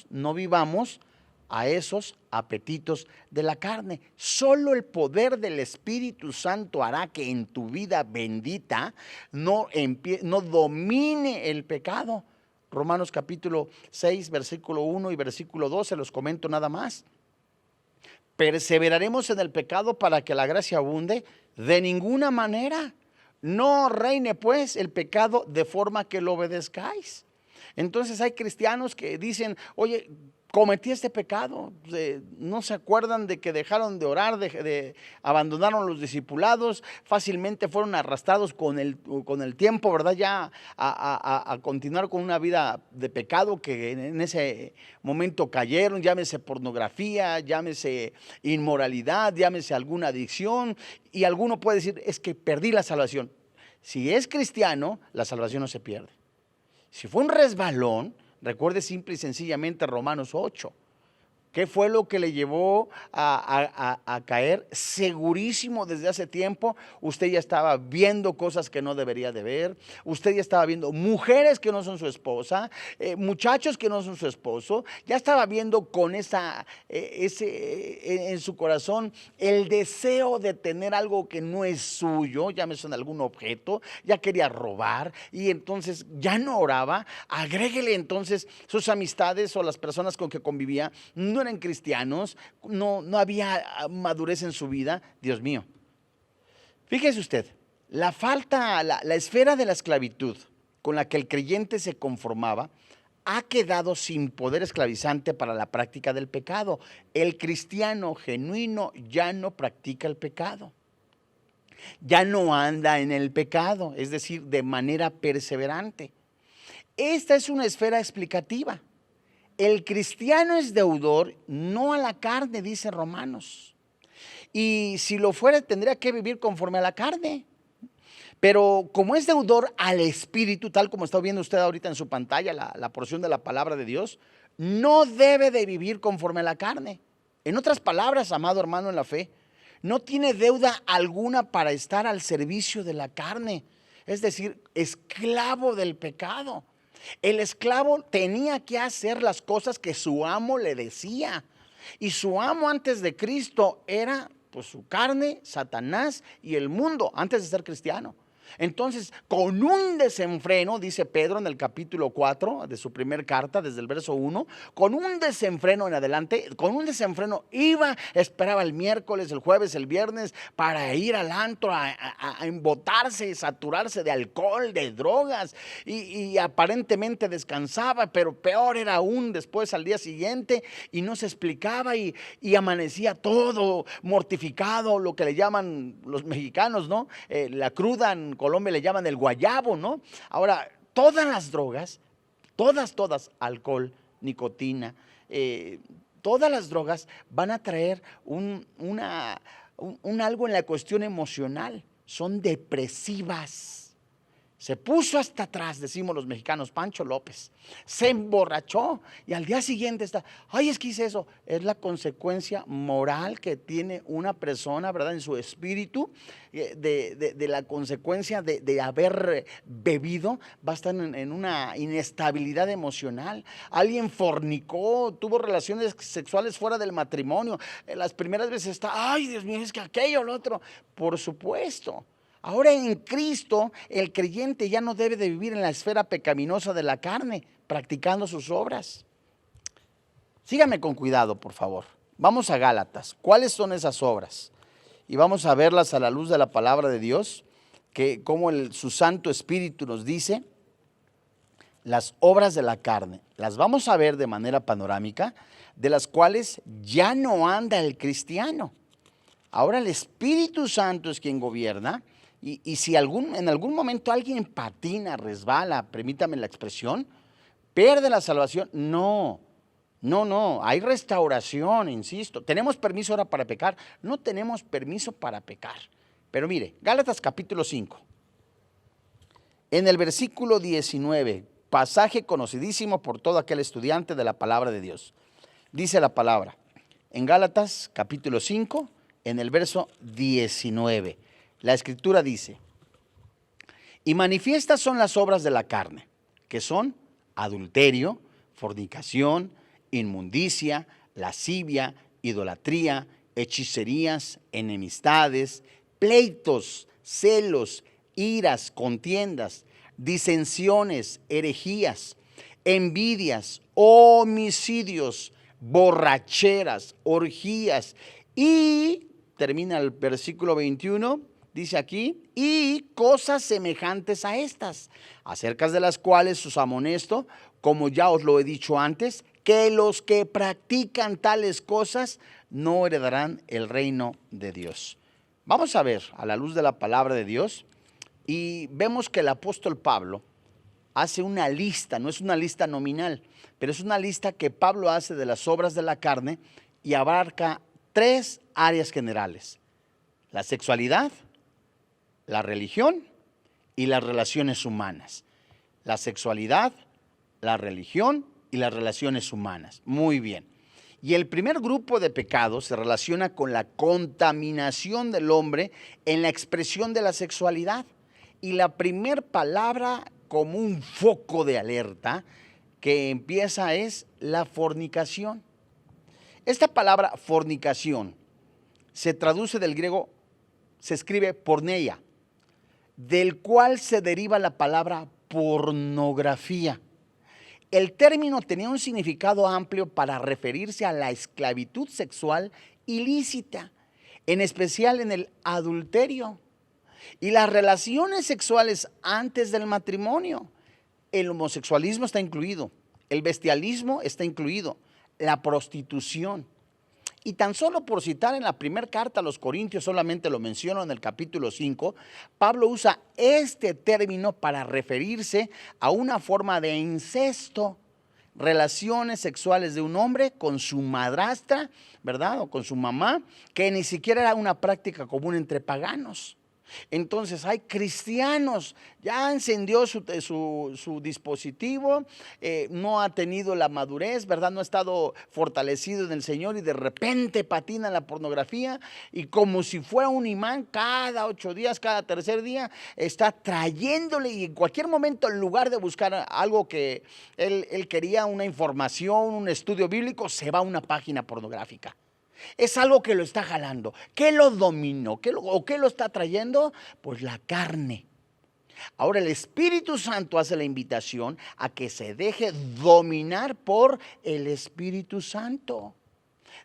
no vivamos a esos apetitos de la carne. Solo el poder del Espíritu Santo hará que en tu vida bendita no domine el pecado. Romanos capítulo 6, versículo 1 y versículo 2, se los comento nada más. Perseveraremos en el pecado para que la gracia abunde. De ninguna manera. No reine pues el pecado de forma que lo obedezcáis. Entonces hay cristianos que dicen, oye, cometí este pecado, no se acuerdan de que dejaron de orar, abandonaron los discipulados, fácilmente fueron arrastrados con el tiempo, ¿verdad? Ya a continuar con una vida de pecado que en ese momento cayeron, llámese pornografía, llámese inmoralidad, llámese alguna adicción, y alguno puede decir, es que perdí la salvación. Si es cristiano, la salvación no se pierde. Si fue un resbalón, recuerde simple y sencillamente Romanos 8. ¿Qué fue lo que le llevó a caer? Segurísimo desde hace tiempo, usted ya estaba viendo cosas que no debería de ver, usted ya estaba viendo mujeres que no son su esposa, muchachos que no son su esposo, ya estaba viendo con en su corazón el deseo de tener algo que no es suyo, llámese en algún objeto, ya quería robar y entonces ya no oraba. Agréguele entonces sus amistades o las personas con que convivía, no eran cristianos, no había madurez en su vida. Dios mío, fíjese usted, la esfera de la esclavitud con la que el creyente se conformaba ha quedado sin poder esclavizante para la práctica del pecado. El cristiano genuino ya no practica el pecado, ya no anda en el pecado, es decir, de manera perseverante. Esta es una esfera explicativa. El cristiano es deudor no a la carne, dice Romanos. Y si lo fuera, tendría que vivir conforme a la carne. Pero como es deudor al Espíritu, tal como está viendo usted ahorita en su pantalla, la porción de la palabra de Dios, no debe de vivir conforme a la carne. En otras palabras, amado hermano en la fe, no tiene deuda alguna para estar al servicio de la carne. Es decir, esclavo del pecado. El esclavo tenía que hacer las cosas que su amo le decía. Y su amo antes de Cristo era pues su carne, Satanás y el mundo, antes de ser cristiano. Entonces, con un desenfreno, dice Pedro en el capítulo 4 de su primer carta, desde el verso 1, con un desenfreno en adelante, con un desenfreno esperaba el miércoles, el jueves, el viernes, para ir al antro, a embotarse, saturarse de alcohol, de drogas, y aparentemente descansaba, pero peor era aún después al día siguiente, y no se explicaba, y amanecía todo mortificado, lo que le llaman los mexicanos, ¿no? La cruda en Colombia le llaman el guayabo, ¿no? Ahora, todas las drogas, todas, alcohol, nicotina, todas las drogas van a traer un algo en la cuestión emocional. Son depresivas. Se puso hasta atrás, decimos los mexicanos, Pancho López. Se emborrachó y al día siguiente está, ay, es que hice eso. Es la consecuencia moral que tiene una persona, ¿verdad? En su espíritu, de la consecuencia de haber bebido, va a estar en una inestabilidad emocional. Alguien fornicó, tuvo relaciones sexuales fuera del matrimonio. Las primeras veces está, ay, Dios mío, es que aquello, lo otro. Por supuesto. Ahora en Cristo el creyente ya no debe de vivir en la esfera pecaminosa de la carne, practicando sus obras. Sígame con cuidado, por favor. Vamos a Gálatas. ¿Cuáles son esas obras? Y vamos a verlas a la luz de la palabra de Dios, que como su Santo Espíritu nos dice, las obras de la carne. Las vamos a ver de manera panorámica, de las cuales ya no anda el cristiano. Ahora el Espíritu Santo es quien gobierna. Y si en algún momento alguien patina, resbala, permítame la expresión, pierde la salvación, no, hay restauración, insisto. ¿Tenemos permiso ahora para pecar? No tenemos permiso para pecar. Pero mire, Gálatas capítulo 5, en el versículo 19, pasaje conocidísimo por todo aquel estudiante de la palabra de Dios. Dice la palabra, en Gálatas capítulo 5, en el verso 19. La Escritura dice, y manifiestas son las obras de la carne, que son adulterio, fornicación, inmundicia, lascivia, idolatría, hechicerías, enemistades, pleitos, celos, iras, contiendas, disensiones, herejías, envidias, homicidios, borracheras, orgías y, termina el versículo 21, dice aquí, y cosas semejantes a estas, acerca de las cuales os amonesto, como ya os lo he dicho antes, que los que practican tales cosas no heredarán el reino de Dios. Vamos a ver a la luz de la palabra de Dios y vemos que el apóstol Pablo hace una lista, no es una lista nominal, pero es una lista que Pablo hace de las obras de la carne y abarca 3 áreas generales: la sexualidad, la religión y las relaciones humanas. La sexualidad, la religión y las relaciones humanas. Muy bien. Y el primer grupo de pecados se relaciona con la contaminación del hombre en la expresión de la sexualidad. Y la primer palabra como un foco de alerta que empieza es la fornicación. Esta palabra fornicación se traduce del griego, se escribe porneia, del cual se deriva la palabra pornografía. El término tenía un significado amplio para referirse a la esclavitud sexual ilícita, en especial en el adulterio y las relaciones sexuales antes del matrimonio. El homosexualismo está incluido, el bestialismo está incluido, la prostitución. Y tan solo por citar en la primera carta a los Corintios, solamente lo menciono en el capítulo 5, Pablo usa este término para referirse a una forma de incesto, relaciones sexuales de un hombre con su madrastra, ¿verdad? O con su mamá, que ni siquiera era una práctica común entre paganos. Entonces hay cristianos, ya encendió su dispositivo, no ha tenido la madurez, ¿verdad? No ha estado fortalecido en el Señor y de repente patina en la pornografía y como si fuera un imán, cada 8 días, cada tercer día, está trayéndole y en cualquier momento en lugar de buscar algo que él quería, una información, un estudio bíblico, se va a una página pornográfica. Es algo que lo está jalando. ¿Qué lo dominó? ¿Qué lo está trayendo? Pues la carne. Ahora el Espíritu Santo hace la invitación a que se deje dominar por el Espíritu Santo.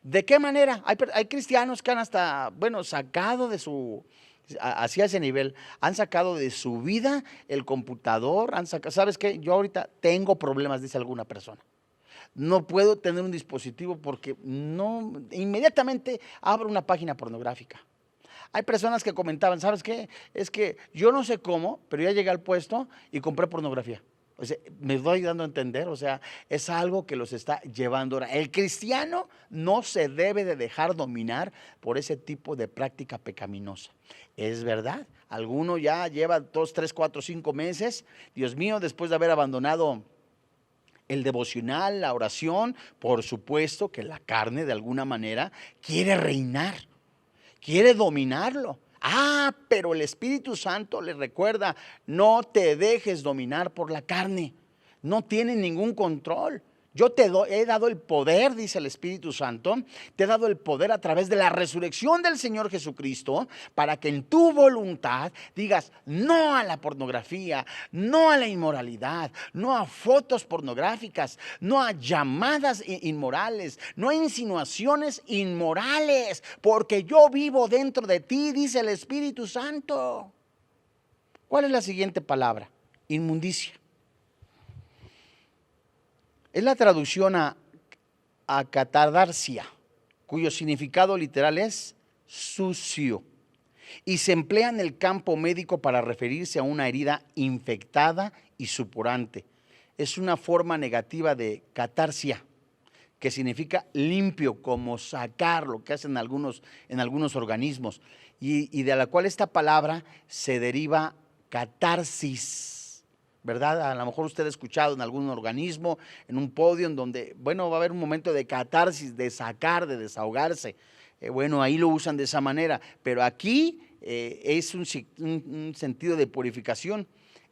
¿De qué manera? Hay cristianos que han hasta, sacado de su, hacia ese nivel, han sacado de su vida el computador, ¿sabes qué? Yo ahorita tengo problemas, dice alguna persona. No puedo tener un dispositivo porque no, inmediatamente abro una página pornográfica. Hay personas que comentaban, ¿sabes qué? Es que yo no sé cómo, pero ya llegué al puesto y compré pornografía. O sea, me doy dando a entender, o sea, es algo que los está llevando ahora. El cristiano no se debe de dejar dominar por ese tipo de práctica pecaminosa. Es verdad, alguno ya lleva 2, 3, 4, 5 meses, Dios mío, después de haber abandonado el devocional, la oración, por supuesto que la carne de alguna manera quiere reinar, quiere dominarlo. Pero el Espíritu Santo le recuerda, no te dejes dominar por la carne, no tienes ningún control. Yo he dado el poder, dice el Espíritu Santo, te he dado el poder a través de la resurrección del Señor Jesucristo, para que en tu voluntad digas no a la pornografía, no a la inmoralidad, no a fotos pornográficas, no a llamadas inmorales, no a insinuaciones inmorales, porque yo vivo dentro de ti, dice el Espíritu Santo. ¿Cuál es la siguiente palabra? Inmundicia. Es la traducción a catardarsia, cuyo significado literal es sucio, y se emplea en el campo médico para referirse a una herida infectada y supurante. Es una forma negativa de catarsia, que significa limpio, como sacar, lo que hacen en algunos organismos, y de la cual esta palabra se deriva catarsis. ¿Verdad? A lo mejor usted ha escuchado en algún organismo, en un podio, en donde, bueno, va a haber un momento de catarsis, de sacar, de desahogarse. Bueno, ahí lo usan de esa manera, pero aquí es un sentido de purificación.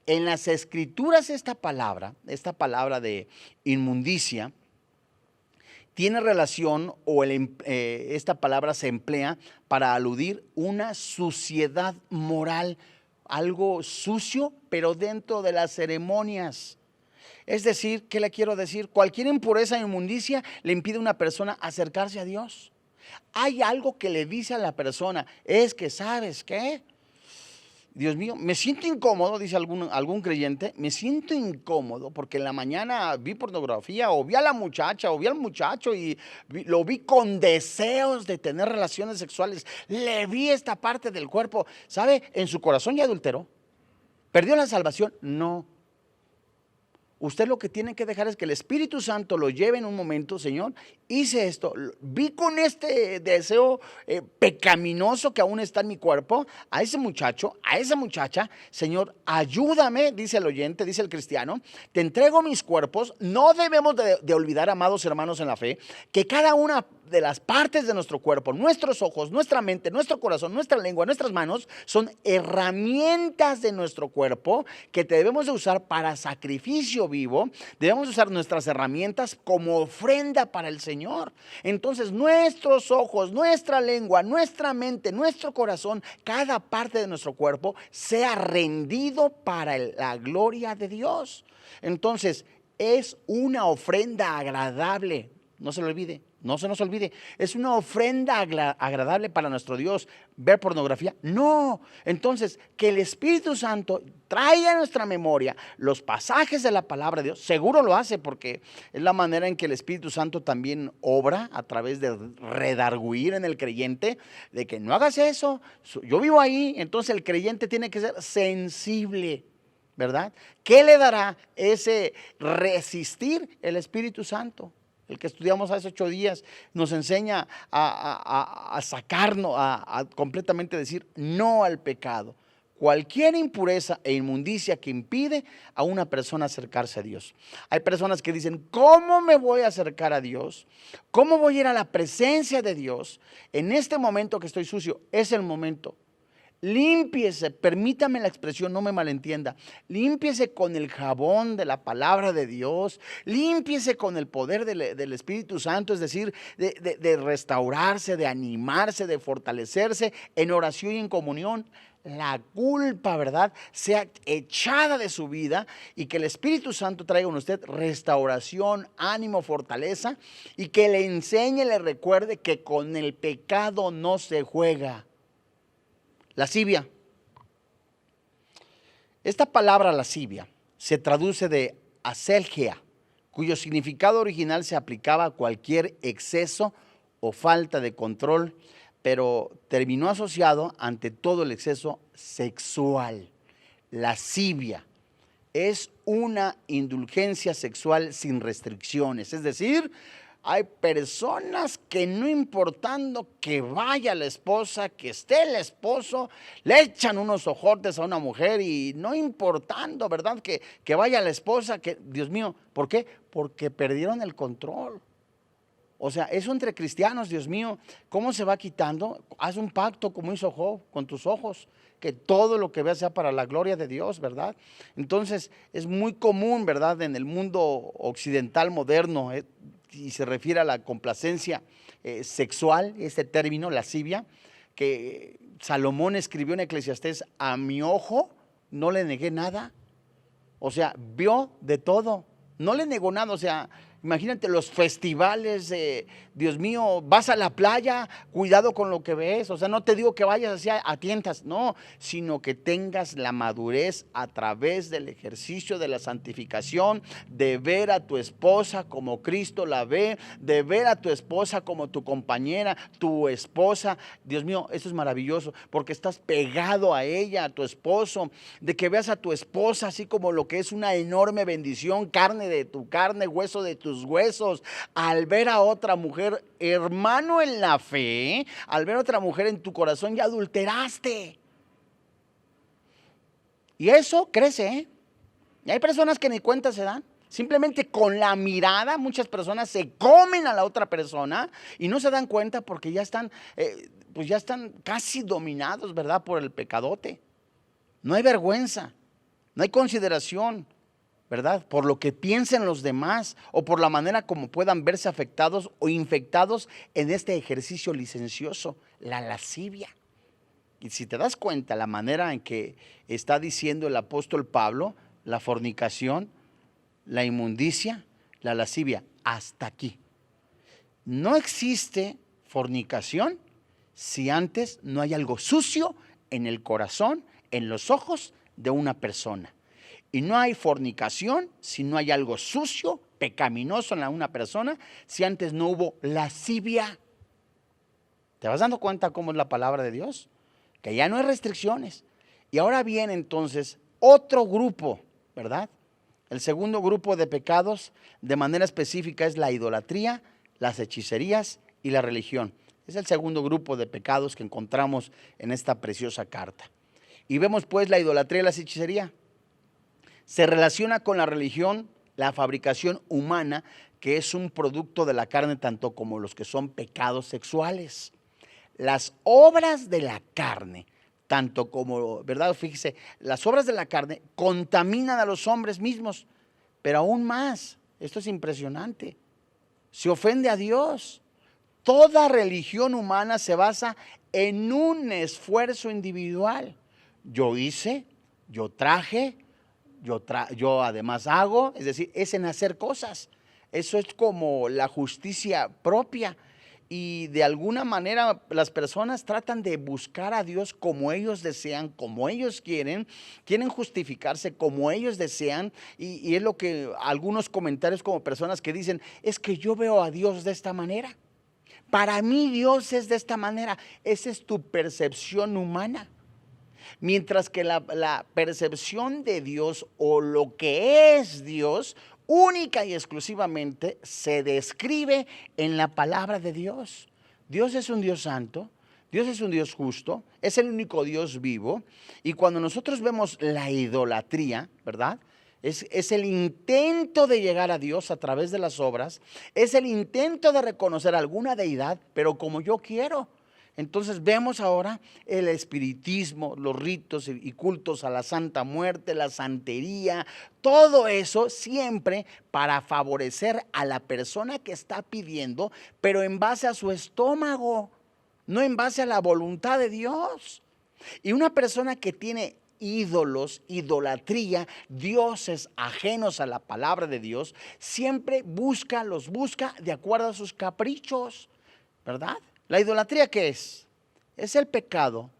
En las Escrituras esta palabra de inmundicia, tiene relación, esta palabra se emplea para aludir una suciedad moral, algo sucio, pero dentro de las ceremonias. Es decir, ¿qué le quiero decir? Cualquier impureza o inmundicia le impide a una persona acercarse a Dios. Hay algo que le dice a la persona, es que, ¿sabes qué? Dios mío, me siento incómodo, dice algún creyente, me siento incómodo porque en la mañana vi pornografía, o vi a la muchacha, o vi al muchacho y lo vi con deseos de tener relaciones sexuales, le vi esta parte del cuerpo, ¿sabe? En su corazón ya adulteró, perdió la salvación. No. Usted lo que tiene que dejar es que el Espíritu Santo lo lleve en un momento. Señor, hice esto, vi con este deseo pecaminoso que aún está en mi cuerpo, a ese muchacho, a esa muchacha. Señor, ayúdame, dice el oyente, dice el cristiano, te entrego mis cuerpos. No debemos de olvidar, amados hermanos en la fe, que cada una de las partes de nuestro cuerpo, nuestros ojos, nuestra mente, nuestro corazón, nuestra lengua, nuestras manos, son herramientas de nuestro cuerpo que debemos de usar para sacrificio vivo. Debemos usar nuestras herramientas como ofrenda para el Señor. Entonces, nuestros ojos, nuestra lengua, nuestra mente, nuestro corazón, cada parte de nuestro cuerpo sea rendido para la gloria de Dios. Entonces, es una ofrenda agradable. No se lo olvide. No se nos olvide, es una ofrenda agradable para nuestro Dios. ¿Ver pornografía? No. Entonces, que el Espíritu Santo traiga a nuestra memoria los pasajes de la palabra de Dios. Seguro lo hace, porque es la manera en que el Espíritu Santo también obra, a través de redarguir en el creyente, de que no hagas eso, yo vivo ahí. Entonces el creyente tiene que ser sensible, ¿verdad? ¿Qué le dará ese resistir? El Espíritu Santo. El que estudiamos hace 8 días nos enseña a sacarnos, a completamente decir no al pecado. Cualquier impureza e inmundicia que impide a una persona acercarse a Dios. Hay personas que dicen, ¿cómo me voy a acercar a Dios? ¿Cómo voy a ir a la presencia de Dios en este momento que estoy sucio? Es el momento. Límpiese, permítame la expresión, no me malentienda, límpiese con el jabón de la palabra de Dios, límpiese con el poder del Espíritu Santo, es decir, de restaurarse, de animarse, de fortalecerse en oración y en comunión. La culpa, ¿verdad?, sea echada de su vida, y que el Espíritu Santo traiga en usted restauración, ánimo, fortaleza, y que le enseñe, le recuerde que con el pecado no se juega. Lascivia. Esta palabra lascivia se traduce de aselgia, cuyo significado original se aplicaba a cualquier exceso o falta de control, pero terminó asociado ante todo el exceso sexual. Lascivia. es una indulgencia sexual sin restricciones. Es decir, hay personas que no importando que vaya la esposa, que esté el esposo, le echan unos ojotes a una mujer y no importando, ¿verdad? Que vaya la esposa, que, Dios mío, ¿por qué? Porque perdieron el control. O sea, eso entre cristianos, Dios mío, ¿cómo se va quitando? Haz un pacto como hizo Job con tus ojos, que todo lo que veas sea para la gloria de Dios, ¿verdad? Entonces, es muy común, ¿verdad? En el mundo occidental moderno, y se refiere a la complacencia sexual, este término, lascivia, que Salomón escribió en Eclesiastés: a mi ojo no le negué nada. O sea, vio de todo, no le negó nada. O sea, imagínate los festivales, Dios mío, vas a la playa, cuidado con lo que ves. O sea, no te digo que vayas así a tientas, no, sino que tengas la madurez a través del ejercicio de la santificación, de ver a tu esposa como Cristo la ve, de ver a tu esposa como tu compañera, tu esposa. Dios mío, eso es maravilloso, porque estás pegado a ella, a tu esposo, de que veas a tu esposa así como lo que es una enorme bendición, carne de tu carne, hueso de tus huesos. Al ver a otra mujer, hermano en la fe, al ver a otra mujer en tu corazón, ya adulteraste. Y eso crece, ¿eh? Y hay personas que ni cuenta se dan. Simplemente con la mirada, muchas personas se comen a la otra persona y no se dan cuenta porque ya están, pues ya están casi dominados, ¿verdad? Por el pecadote. No hay vergüenza, no hay consideración, ¿verdad? Por lo que piensen los demás o por la manera como puedan verse afectados o infectados en este ejercicio licencioso, la lascivia. Y si te das cuenta la manera en que está diciendo el apóstol Pablo, la fornicación, la inmundicia, la lascivia, hasta aquí. No existe fornicación si antes no hay algo sucio en el corazón, en los ojos de una persona. Y no hay fornicación si no hay algo sucio, pecaminoso en una persona, si antes no hubo lascivia. ¿Te vas dando cuenta cómo es la palabra de Dios? Que ya no hay restricciones. Y ahora viene entonces otro grupo, ¿verdad? El segundo grupo de pecados, de manera específica, es la idolatría, las hechicerías y la religión. Es el segundo grupo de pecados que encontramos en esta preciosa carta. Y vemos pues la idolatría y la hechicería. Se relaciona con la religión, la fabricación humana, que es un producto de la carne, tanto como los que son pecados sexuales. Las obras de la carne, tanto como, ¿verdad? Fíjese, las obras de la carne contaminan a los hombres mismos, pero aún más, esto es impresionante, se ofende a Dios. Toda religión humana se basa en un esfuerzo individual. Yo hice, yo traje, yo además hago, es decir, es en hacer cosas. Eso es como la justicia propia. Y de alguna manera las personas tratan de buscar a Dios como ellos desean, como ellos quieren justificarse como ellos desean. Y es lo que algunos comentarios como personas que dicen, es que yo veo a Dios de esta manera. Para mí Dios es de esta manera. Esa es tu percepción humana. Mientras que la percepción de Dios o lo que es Dios, única y exclusivamente se describe en la palabra de Dios. Dios es un Dios santo, Dios es un Dios justo, es el único Dios vivo. Y cuando nosotros vemos la idolatría, ¿verdad? Es el intento de llegar a Dios a través de las obras, es el intento de reconocer alguna deidad, pero como yo quiero. Entonces vemos ahora el espiritismo, los ritos y cultos a la Santa Muerte, la santería, todo eso siempre para favorecer a la persona que está pidiendo, pero en base a su estómago, no en base a la voluntad de Dios. Y una persona que tiene ídolos, idolatría, dioses ajenos a la palabra de Dios, siempre los busca de acuerdo a sus caprichos, ¿verdad? ¿La idolatría qué es? Es el pecado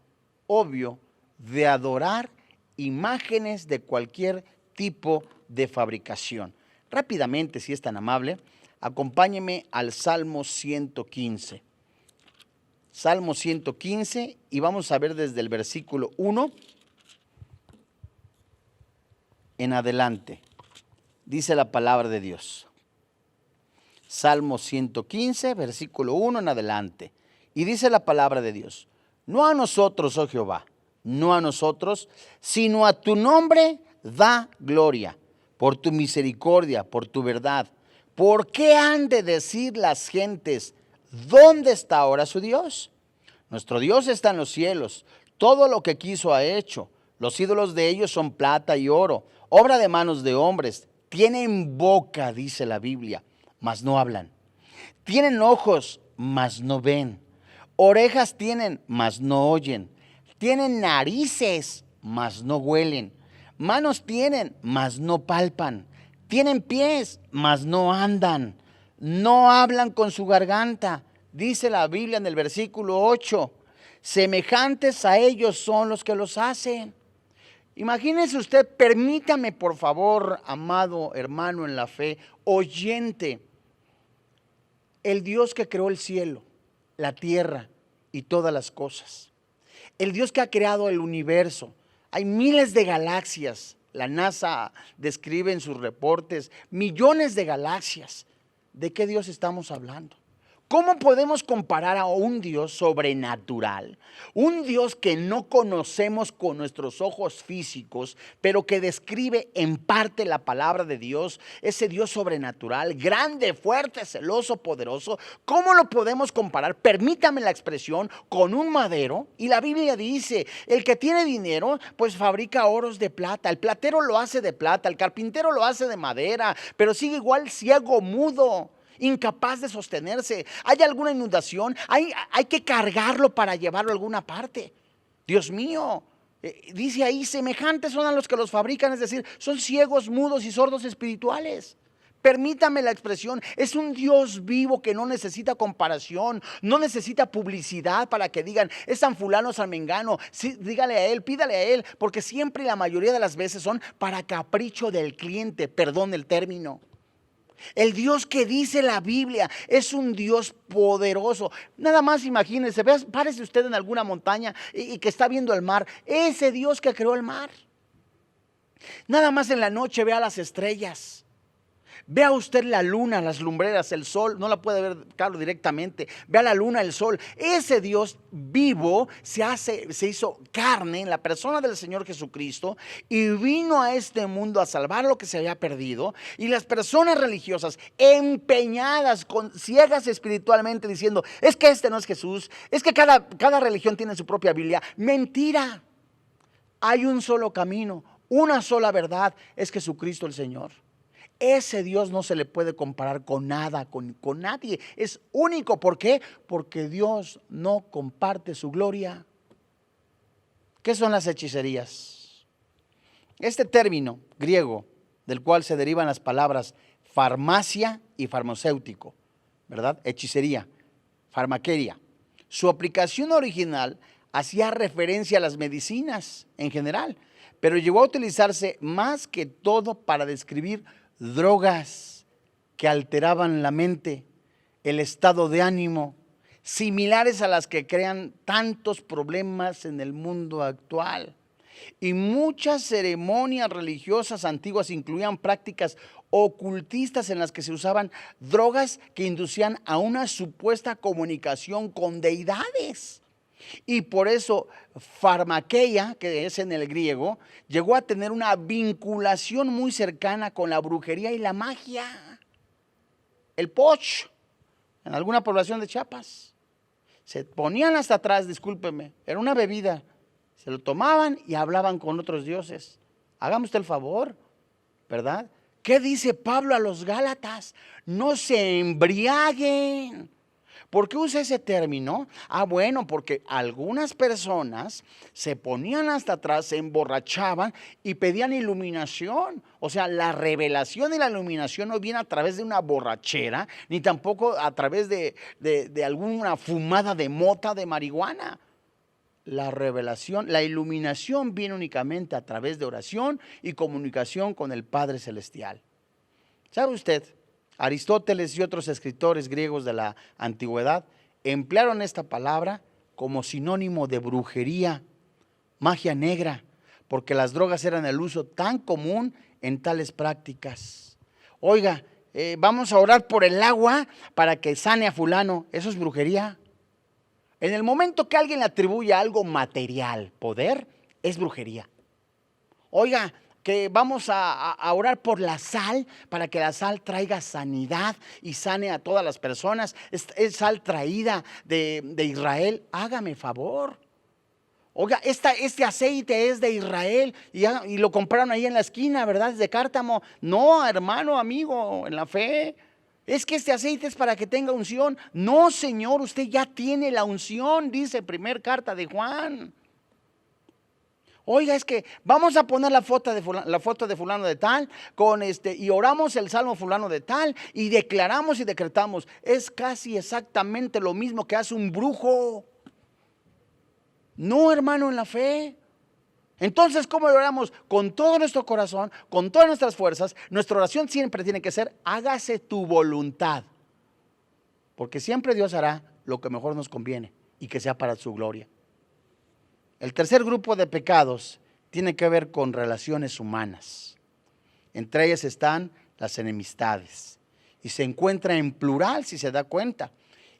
obvio de adorar imágenes de cualquier tipo de fabricación. Rápidamente, si es tan amable, acompáñeme al Salmo 115. Salmo 115 y vamos a ver desde el versículo 1 en adelante. Dice la palabra de Dios. Salmo 115, versículo 1 en adelante. Y dice la palabra de Dios: no a nosotros, oh Jehová, no a nosotros, sino a tu nombre da gloria, por tu misericordia, por tu verdad. ¿Por qué han de decir las gentes, ¿dónde está ahora su Dios? Nuestro Dios está en los cielos, todo lo que quiso ha hecho. Los ídolos de ellos son plata y oro, obra de manos de hombres. Tienen boca, dice la Biblia, mas no hablan. Tienen ojos, mas no ven. Orejas tienen, mas no oyen. Tienen narices, mas no huelen. Manos tienen, mas no palpan. Tienen pies, mas no andan. No hablan con su garganta. Dice la Biblia en el versículo 8. Semejantes a ellos son los que los hacen. Imagínese usted, permítame por favor, amado hermano en la fe, oyente, el Dios que creó el cielo, la tierra y todas las cosas. El Dios que ha creado el universo. Hay miles de galaxias. La NASA describe en sus reportes millones de galaxias. ¿De qué Dios estamos hablando? ¿Cómo podemos comparar a un Dios sobrenatural? Un Dios que no conocemos con nuestros ojos físicos, pero que describe en parte la palabra de Dios, ese Dios sobrenatural, grande, fuerte, celoso, poderoso. ¿Cómo lo podemos comparar? Permítame la expresión, con un madero. Y la Biblia dice, el que tiene dinero, pues fabrica oros de plata. El platero lo hace de plata, el carpintero lo hace de madera, pero sigue igual ciego, mudo, incapaz de sostenerse. Hay alguna inundación, hay que cargarlo para llevarlo a alguna parte. Dios mío, dice ahí, semejantes son a los que los fabrican, es decir, son ciegos, mudos y sordos espirituales. Permítame la expresión, es un Dios vivo que no necesita comparación, no necesita publicidad para que digan, es San fulano, San mengano. Sí, dígale a él, pídale a él, porque siempre y la mayoría de las veces son para capricho del cliente, perdón el término. El Dios que dice la Biblia es un Dios poderoso. Nada más imagínense, párese usted en alguna montaña y que está viendo el mar. Ese Dios que creó el mar. Nada más en la noche vea las estrellas. Vea usted la luna, las lumbreras, el sol, no la puede ver claro directamente. Vea la luna, el sol. Ese Dios vivo se hizo carne en la persona del Señor Jesucristo y vino a este mundo a salvar lo que se había perdido. Y las personas religiosas empeñadas, ciegas espiritualmente, diciendo, es que este no es Jesús, es que cada religión tiene su propia Biblia. Mentira. Hay un solo camino, una sola verdad, es Jesucristo el Señor. Ese Dios no se le puede comparar con nada, con nadie. Es único. ¿Por qué? Porque Dios no comparte su gloria. ¿Qué son las hechicerías? Este término griego, del cual se derivan las palabras farmacia y farmacéutico, ¿verdad? Hechicería, farmaqueria. Su aplicación original hacía referencia a las medicinas en general, pero llegó a utilizarse más que todo para describir drogas que alteraban la mente, el estado de ánimo, similares a las que crean tantos problemas en el mundo actual. Y muchas ceremonias religiosas antiguas incluían prácticas ocultistas en las que se usaban drogas que inducían a una supuesta comunicación con deidades. Y por eso farmaqueia, que es en el griego, llegó a tener una vinculación muy cercana con la brujería y la magia. El poch, en alguna población de Chiapas, se ponían hasta atrás, discúlpeme, era una bebida, se lo tomaban y hablaban con otros dioses. Hágame usted el favor, ¿verdad? ¿Qué dice Pablo a los Gálatas? No se embriaguen. ¿Por qué usa ese término? Bueno, porque algunas personas se ponían hasta atrás, se emborrachaban y pedían iluminación. O sea, la revelación y la iluminación no viene a través de una borrachera, ni tampoco a través de alguna fumada de mota de marihuana. La revelación, la iluminación viene únicamente a través de oración y comunicación con el Padre Celestial. ¿Sabe usted? Aristóteles y otros escritores griegos de la antigüedad emplearon esta palabra como sinónimo de brujería, magia negra, porque las drogas eran el uso tan común en tales prácticas. Oiga, vamos a orar por el agua para que sane a fulano. Eso es brujería. En el momento que alguien le atribuye algo material, poder, es brujería. Oiga, que vamos a orar por la sal para que la sal traiga sanidad y sane a todas las personas. Es sal traída de Israel. Hágame favor. Oiga, este aceite es de Israel y lo compraron ahí en la esquina, ¿verdad? Es de cártamo. No, hermano, amigo, en la fe. Es que este aceite es para que tenga unción. No, Señor, usted ya tiene la unción, dice primer carta de Juan. Oiga, es que vamos a poner la foto de fulano de tal, y oramos el salmo fulano de tal, y declaramos y decretamos. Es casi exactamente lo mismo que hace un brujo. No, hermano, en la fe. Entonces, ¿cómo lo oramos? Con todo nuestro corazón, con todas nuestras fuerzas. Nuestra oración siempre tiene que ser: hágase tu voluntad. Porque siempre Dios hará lo que mejor nos conviene y que sea para su gloria. El tercer grupo de pecados tiene que ver con relaciones humanas. Entre ellas están las enemistades. Y se encuentra en plural, si se da cuenta.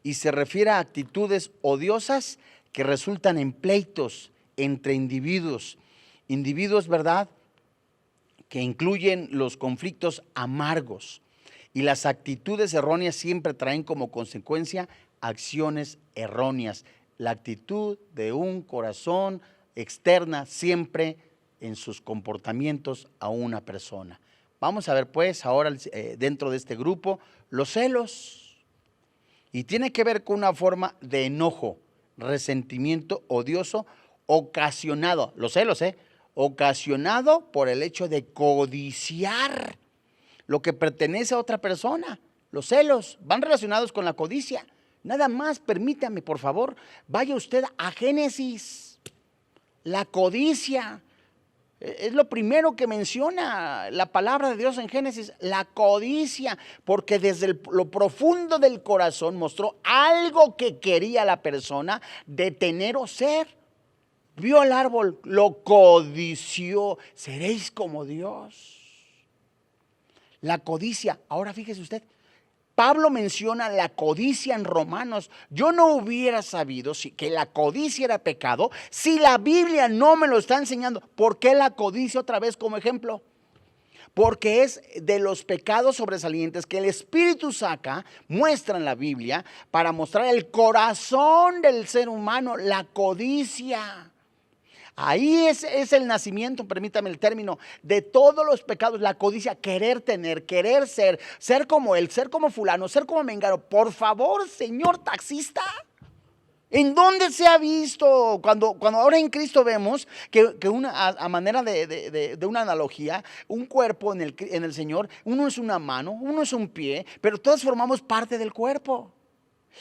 Y se refiere a actitudes odiosas que resultan en pleitos entre individuos. Individuos, ¿verdad?, que incluyen los conflictos amargos. Y las actitudes erróneas siempre traen como consecuencia acciones erróneas. La actitud de un corazón externa siempre en sus comportamientos a una persona. Vamos a ver pues ahora dentro de este grupo los celos. Y tiene que ver con una forma de enojo, resentimiento odioso ocasionado, los celos, ocasionado por el hecho de codiciar lo que pertenece a otra persona. Los celos van relacionados con la codicia. Nada más, permítame, por favor, vaya usted a Génesis. La codicia es lo primero que menciona la palabra de Dios en Génesis, la codicia, porque desde lo profundo del corazón mostró algo que quería la persona de tener o ser. Vio el árbol, lo codició. Seréis como Dios. La codicia, ahora fíjese usted, Pablo menciona la codicia en Romanos. Yo no hubiera sabido que la codicia era pecado si la Biblia no me lo está enseñando. ¿Por qué la codicia otra vez como ejemplo? Porque es de los pecados sobresalientes que el Espíritu muestra en la Biblia para mostrar el corazón del ser humano, la codicia. Ahí es el nacimiento, permítame el término, de todos los pecados, la codicia, querer tener, querer ser como él, ser como fulano, ser como mengano. Por favor, señor taxista, ¿en dónde se ha visto? Cuando ahora en Cristo vemos que a manera de una analogía, un cuerpo en el Señor, uno es una mano, uno es un pie, pero todos formamos parte del cuerpo.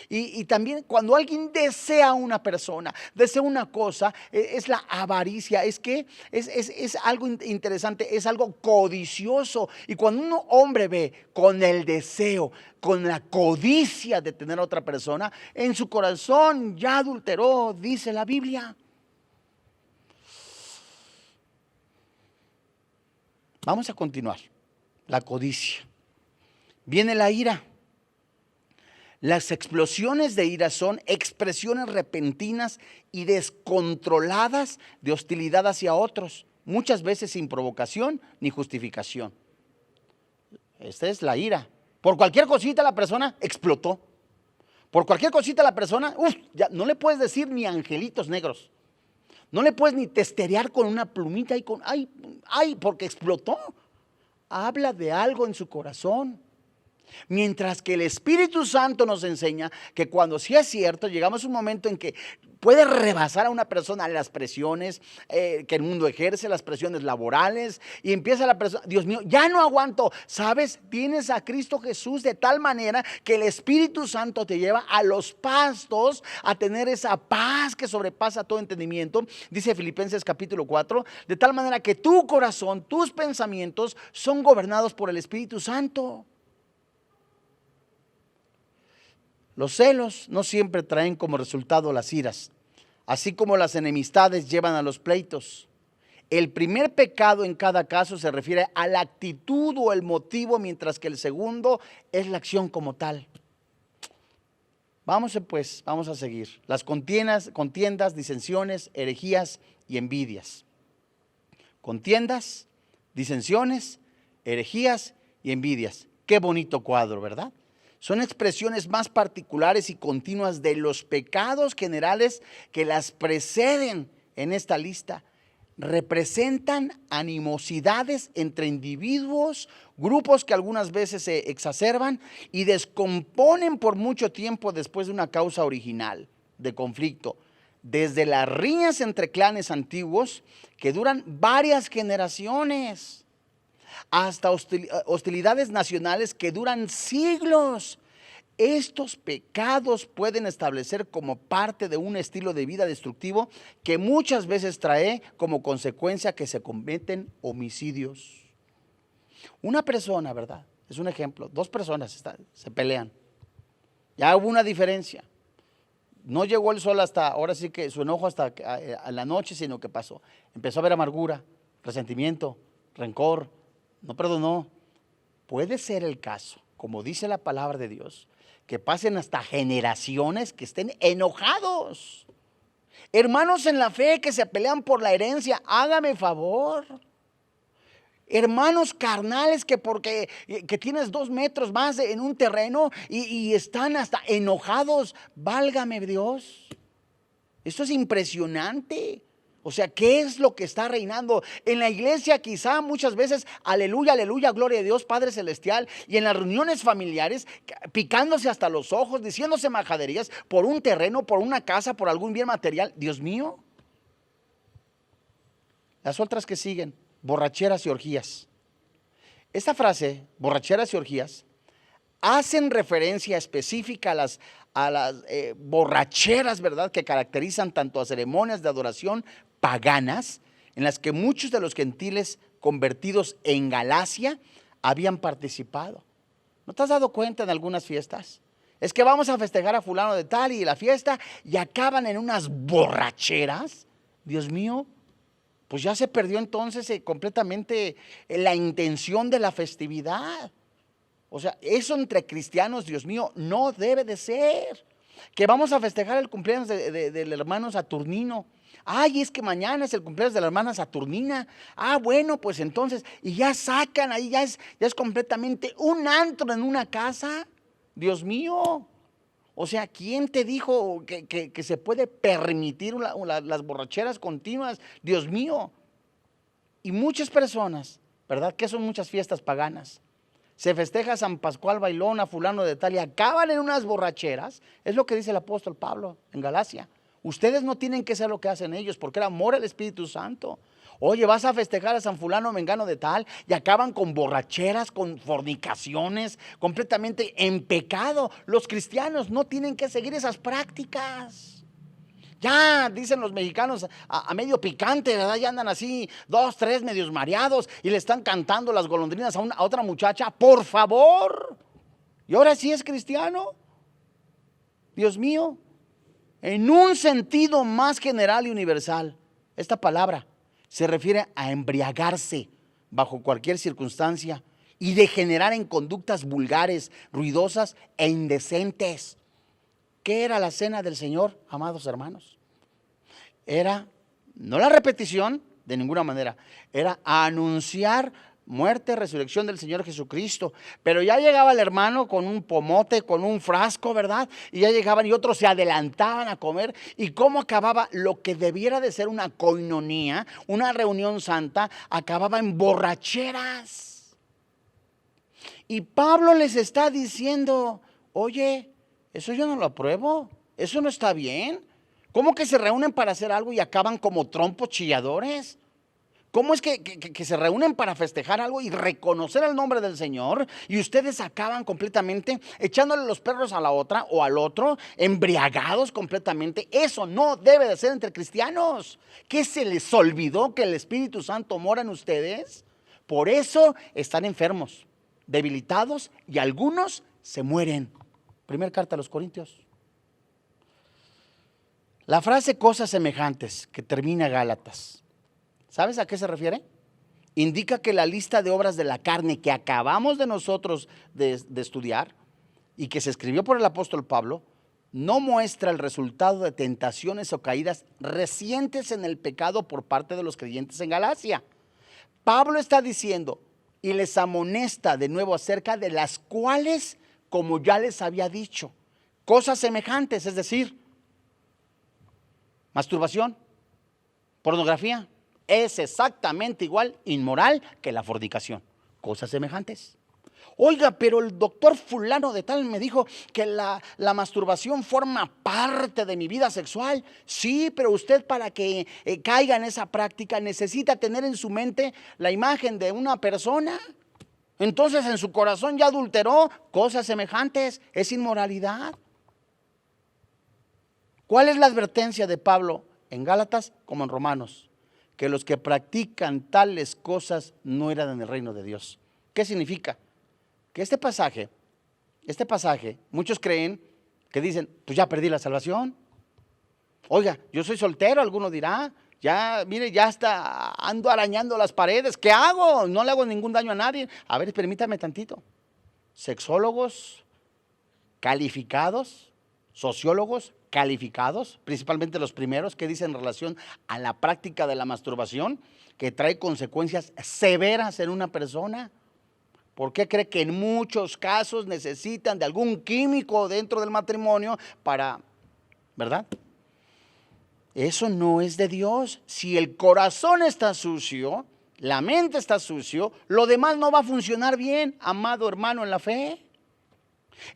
Y también cuando alguien desea a una persona, desea una cosa, es la avaricia. Es que es algo interesante, es algo codicioso. Y cuando un hombre ve con el deseo, con la codicia de tener a otra persona, en su corazón ya adulteró, dice la Biblia. Vamos a continuar. La codicia. Viene la ira. Las explosiones de ira son expresiones repentinas y descontroladas de hostilidad hacia otros, muchas veces sin provocación ni justificación. Esta es la ira. Por cualquier cosita la persona explotó. Por cualquier cosita la persona, ya no le puedes decir ni angelitos negros. No le puedes ni testerear con una plumita y porque explotó. Habla de algo en su corazón. Mientras que el Espíritu Santo nos enseña que cuando sí es cierto, llegamos a un momento en que puede rebasar a una persona las presiones que el mundo ejerce, las presiones laborales, y empieza la persona, Dios mío, ya no aguanto, ¿sabes? Tienes a Cristo Jesús de tal manera que el Espíritu Santo te lleva a los pastos a tener esa paz que sobrepasa todo entendimiento, dice Filipenses capítulo 4, de tal manera que tu corazón, tus pensamientos son gobernados por el Espíritu Santo. Los celos no siempre traen como resultado las iras, así como las enemistades llevan a los pleitos. El primer pecado en cada caso se refiere a la actitud o el motivo, mientras que el segundo es la acción como tal. Vamos a seguir. Las contiendas, disensiones, herejías y envidias. Contiendas, disensiones, herejías y envidias. Qué bonito cuadro, ¿verdad? Son expresiones más particulares y continuas de los pecados generales que las preceden en esta lista. Representan animosidades entre individuos, grupos que algunas veces se exacerban y descomponen por mucho tiempo después de una causa original de conflicto. Desde las riñas entre clanes antiguos que duran varias generaciones, hasta hostilidades nacionales que duran siglos. Estos pecados pueden establecer como parte de un estilo de vida destructivo que muchas veces trae como consecuencia que se cometen homicidios. Una persona, ¿verdad? Es un ejemplo. Dos personas se pelean. Ya hubo una diferencia. No llegó el sol hasta, ahora sí que su enojo hasta a la noche, sino que pasó. Empezó a haber amargura, resentimiento, rencor, no perdonó. Puede ser el caso, como dice la palabra de Dios, que pasen hasta generaciones que estén enojados. Hermanos en la fe que se pelean por la herencia, hágame favor. Hermanos carnales que porque que tienes 2 metros más en un terreno y están hasta enojados, válgame Dios. Esto es impresionante. O sea, ¿qué es lo que está reinando? En la iglesia quizá muchas veces, aleluya, aleluya, gloria a Dios, Padre Celestial. Y en las reuniones familiares, picándose hasta los ojos, diciéndose majaderías por un terreno, por una casa, por algún bien material. Dios mío. Las otras que siguen, borracheras y orgías. Esta frase, borracheras y orgías, hacen referencia específica a las borracheras, ¿verdad?, que caracterizan tanto a ceremonias de adoración paganas, en las que muchos de los gentiles convertidos en Galacia habían participado. ¿No te has dado cuenta en algunas fiestas? Es que vamos a festejar a fulano de tal y la fiesta y acaban en unas borracheras. Dios mío, pues ya se perdió entonces completamente la intención de la festividad. O sea, eso entre cristianos, Dios mío, no debe de ser. Que vamos a festejar el cumpleaños del hermano Saturnino. Ay, es que mañana es el cumpleaños de la hermana Saturnina. Ah, bueno, pues entonces, y ya sacan ahí, ya es completamente un antro en una casa. Dios mío. O sea, ¿quién te dijo que se puede permitir las borracheras continuas? Dios mío. Y muchas personas, ¿verdad? Que son muchas fiestas paganas. Se festeja San Pascual Bailón, a fulano de tal y acaban en unas borracheras. Es lo que dice el apóstol Pablo en Galacia. Ustedes no tienen que hacer lo que hacen ellos, porque era amor al Espíritu Santo. Oye, vas a festejar a San fulano mengano de tal y acaban con borracheras, con fornicaciones, completamente en pecado. Los cristianos no tienen que seguir esas prácticas. Ya, dicen los mexicanos, a medio picante, ¿verdad? Ya andan así, 2, 3 medios mareados y le están cantando las golondrinas a otra muchacha. Por favor. ¿Y ahora sí es cristiano? Dios mío. En un sentido más general y universal, esta palabra se refiere a embriagarse bajo cualquier circunstancia y degenerar en conductas vulgares, ruidosas e indecentes. ¿Qué era la cena del Señor, amados hermanos? Era, no la repetición de ninguna manera, era anunciar muerte, resurrección del Señor Jesucristo. Pero ya llegaba el hermano con un pomote, con un frasco, ¿verdad? Y ya llegaban y otros se adelantaban a comer. ¿Y cómo acababa? Lo que debiera de ser una coinonía, una reunión santa, acababa en borracheras. Y Pablo les está diciendo, oye, eso yo no lo apruebo, eso no está bien. ¿Cómo que se reúnen para hacer algo y acaban como trompos chilladores? ¿Cómo es que se reúnen para festejar algo y reconocer el nombre del Señor y ustedes acaban completamente echándole los perros a la otra o al otro, embriagados completamente? Eso no debe de ser entre cristianos. ¿Qué se les olvidó que el Espíritu Santo mora en ustedes? Por eso están enfermos, debilitados y algunos se mueren. Primera carta a los Corintios. La frase cosas semejantes que termina Gálatas ¿Sabes a qué se refiere? Indica que la lista de obras de la carne que acabamos de nosotros de estudiar y que se escribió por el apóstol Pablo, no muestra el resultado de tentaciones o caídas recientes en el pecado por parte de los creyentes en Galacia. Pablo está diciendo y les amonesta de nuevo acerca de las cuales, como ya les había dicho, cosas semejantes, es decir, masturbación, pornografía, es exactamente igual inmoral que la fornicación, cosas semejantes. Oiga, pero el doctor fulano de tal me dijo que la masturbación forma parte de mi vida sexual. Sí, pero usted para que caiga en esa práctica necesita tener en su mente la imagen de una persona. Entonces en su corazón ya adulteró, cosas semejantes, es inmoralidad. ¿Cuál es la advertencia de Pablo en Gálatas como en Romanos? Que los que practican tales cosas no eran en el reino de Dios. ¿Qué significa? Que este pasaje, muchos creen que dicen, pues ya perdí la salvación. Oiga, yo soy soltero, alguno dirá, ya, mire, ya hasta ando arañando las paredes, ¿qué hago? No le hago ningún daño a nadie. A ver, permítame tantito. Sexólogos calificados, sociólogos calificados, principalmente los primeros, que dicen en relación a la práctica de la masturbación, que trae consecuencias severas en una persona. ¿Por qué cree que en muchos casos necesitan de algún químico dentro del matrimonio para, ¿verdad? Eso no es de Dios. Si el corazón está sucio, la mente está sucio, lo demás no va a funcionar bien, amado hermano en la fe.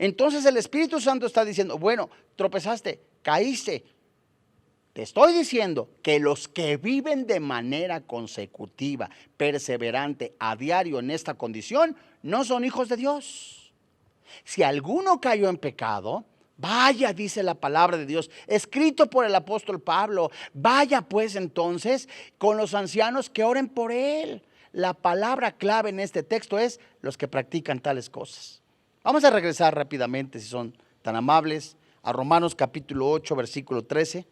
Entonces el Espíritu Santo está diciendo, bueno, tropezaste, caíste. Te estoy diciendo que los que viven de manera consecutiva, perseverante, a diario en esta condición, no son hijos de Dios. Si alguno cayó en pecado, vaya, dice la palabra de Dios, escrito por el apóstol Pablo, vaya pues entonces con los ancianos que oren por él. La palabra clave en este texto es los que practican tales cosas. Vamos a regresar rápidamente, si son tan amables, a Romanos capítulo 8, versículo 13.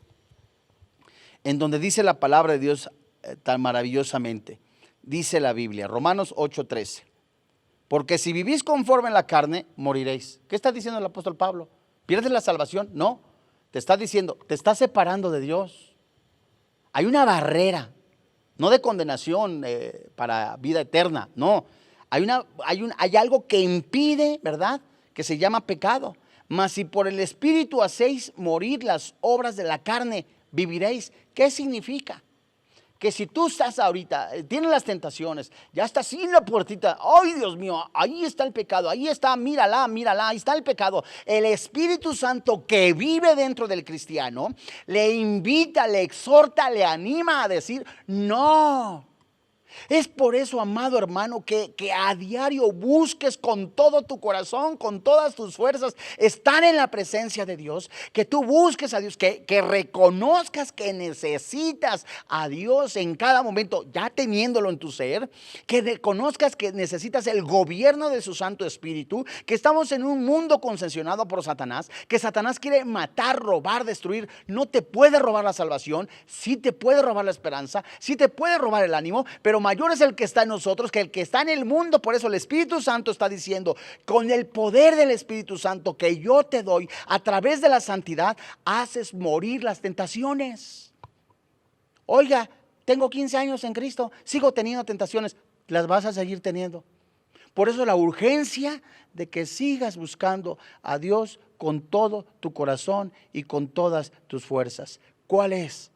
En donde dice la palabra de Dios tan maravillosamente. Dice la Biblia, Romanos 8:13. Porque si vivís conforme en la carne, moriréis. ¿Qué está diciendo el apóstol Pablo? ¿Pierdes la salvación? No. Te está diciendo, te está separando de Dios. Hay una barrera, no de condenación para vida eterna, no. Hay algo que impide, ¿verdad? Que se llama pecado. Mas si por el Espíritu hacéis morir las obras de la carne, viviréis. ¿Qué significa? Que si tú estás ahorita, tienes las tentaciones, ya estás en la puertita, ¡ay Dios mío! Ahí está el pecado, ahí está, mírala, ahí está el pecado. El Espíritu Santo que vive dentro del cristiano, le invita, le exhorta, le anima a decir, no. Es por eso, amado hermano, que a diario busques con todo tu corazón, con todas tus fuerzas, estar en la presencia de Dios, que tú busques a Dios, que reconozcas que necesitas a Dios en cada momento, ya teniéndolo en tu ser, que reconozcas que necesitas el gobierno de su Santo Espíritu, que estamos en un mundo concesionado por Satanás, que Satanás quiere matar, robar, destruir. No te puede robar la salvación, sí te puede robar la esperanza, sí te puede robar el ánimo, pero mayor es el que está en nosotros que el que está en el mundo. Por eso el Espíritu Santo está diciendo, con el poder del Espíritu Santo que yo te doy, a través de la santidad, haces morir las tentaciones. Oiga, tengo 15 años en Cristo, sigo teniendo tentaciones, las vas a seguir teniendo. Por eso la urgencia de que sigas buscando a Dios con todo tu corazón y con todas tus fuerzas. ¿Cuál es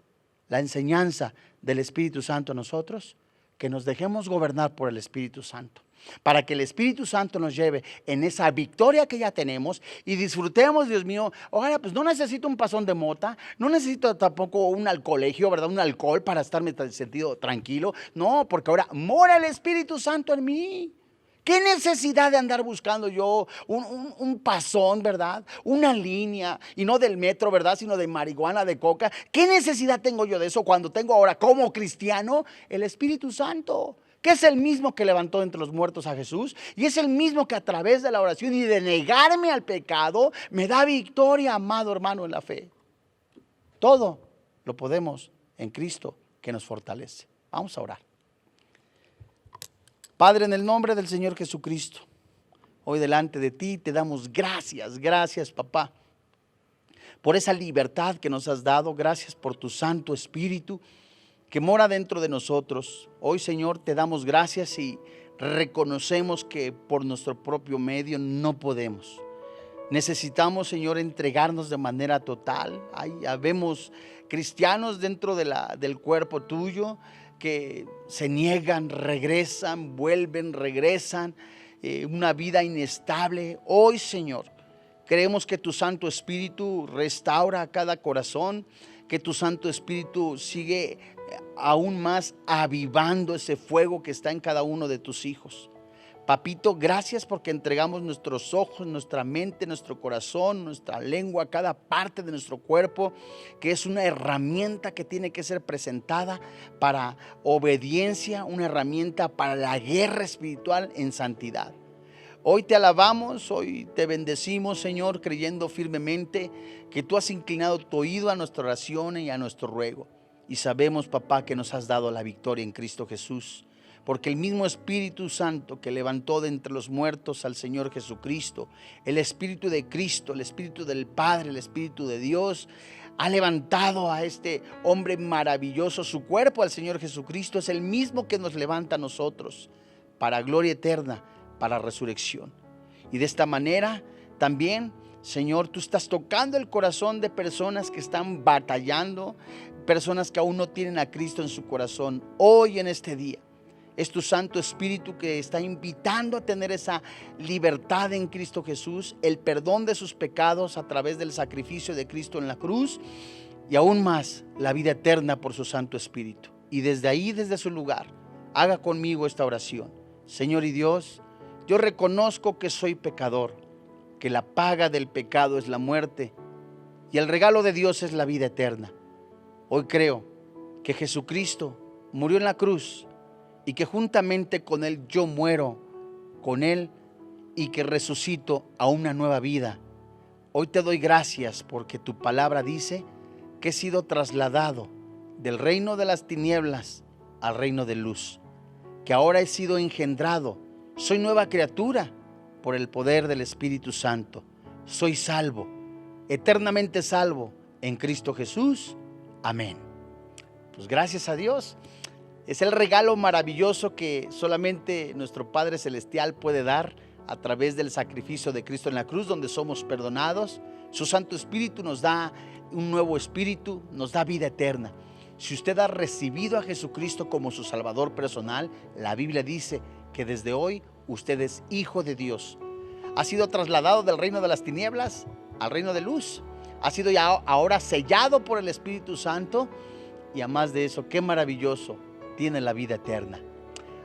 la enseñanza del Espíritu Santo a nosotros? Que nos dejemos gobernar por el Espíritu Santo, para que el Espíritu Santo nos lleve en esa victoria que ya tenemos y disfrutemos, Dios mío. Ahora, pues no necesito un pasón de mota, no necesito tampoco un alcoholegio, ¿verdad? Un alcohol para estarme sentido tranquilo. No, porque ahora mora el Espíritu Santo en mí. ¿Qué necesidad de andar buscando yo un pasón, verdad? Una línea, y no del metro, ¿verdad? Sino de marihuana, de coca. ¿Qué necesidad tengo yo de eso cuando tengo ahora como cristiano el Espíritu Santo? Que es el mismo que levantó entre los muertos a Jesús, y es el mismo que a través de la oración y de negarme al pecado me da victoria, amado hermano en la fe. Todo lo podemos en Cristo que nos fortalece. Vamos a orar. Padre, en el nombre del Señor Jesucristo, hoy delante de ti te damos gracias, papá, por esa libertad que nos has dado. Gracias por tu Santo Espíritu que mora dentro de nosotros. Hoy, Señor, te damos gracias y reconocemos que por nuestro propio medio no podemos. Necesitamos, Señor, entregarnos de manera total. Habemos cristianos dentro del cuerpo tuyo que se niegan, regresan, vuelven, regresan, una vida inestable. Hoy, Señor, creemos que tu Santo Espíritu restaura cada corazón, que tu Santo Espíritu sigue aún más avivando ese fuego que está en cada uno de tus hijos. Papito, gracias porque entregamos nuestros ojos, nuestra mente, nuestro corazón, nuestra lengua, cada parte de nuestro cuerpo, que es una herramienta que tiene que ser presentada para obediencia, una herramienta para la guerra espiritual en santidad. Hoy te alabamos, hoy te bendecimos, Señor, creyendo firmemente que tú has inclinado tu oído a nuestra oración y a nuestro ruego. Y sabemos, papá, que nos has dado la victoria en Cristo Jesús. Porque el mismo Espíritu Santo que levantó de entre los muertos al Señor Jesucristo, el Espíritu de Cristo, el Espíritu del Padre, el Espíritu de Dios, ha levantado a este hombre maravilloso, su cuerpo, al Señor Jesucristo. Es el mismo que nos levanta a nosotros para gloria eterna, para resurrección. Y de esta manera también, Señor, tú estás tocando el corazón de personas que están batallando, personas que aún no tienen a Cristo en su corazón. Hoy, en este día, es tu Santo Espíritu que está invitando a tener esa libertad en Cristo Jesús, el perdón de sus pecados a través del sacrificio de Cristo en la cruz y aún más la vida eterna por su Santo Espíritu. Y desde ahí, desde su lugar, haga conmigo esta oración. Señor y Dios, yo reconozco que soy pecador, que la paga del pecado es la muerte y el regalo de Dios es la vida eterna. Hoy creo que Jesucristo murió en la cruz y que juntamente con Él yo muero con Él y que resucito a una nueva vida. Hoy te doy gracias porque tu palabra dice que he sido trasladado del reino de las tinieblas al reino de luz, que ahora he sido engendrado, soy nueva criatura por el poder del Espíritu Santo. Soy salvo, eternamente salvo en Cristo Jesús. Amén. Pues gracias a Dios. Es el regalo maravilloso que solamente nuestro Padre Celestial puede dar a través del sacrificio de Cristo en la cruz, donde somos perdonados. Su Santo Espíritu nos da un nuevo espíritu, nos da vida eterna. Si usted ha recibido a Jesucristo como su Salvador personal, la Biblia dice que desde hoy usted es hijo de Dios. Ha sido trasladado del reino de las tinieblas al reino de luz. Ha sido ya ahora sellado por el Espíritu Santo. Y además de eso, qué maravilloso, tiene la vida eterna.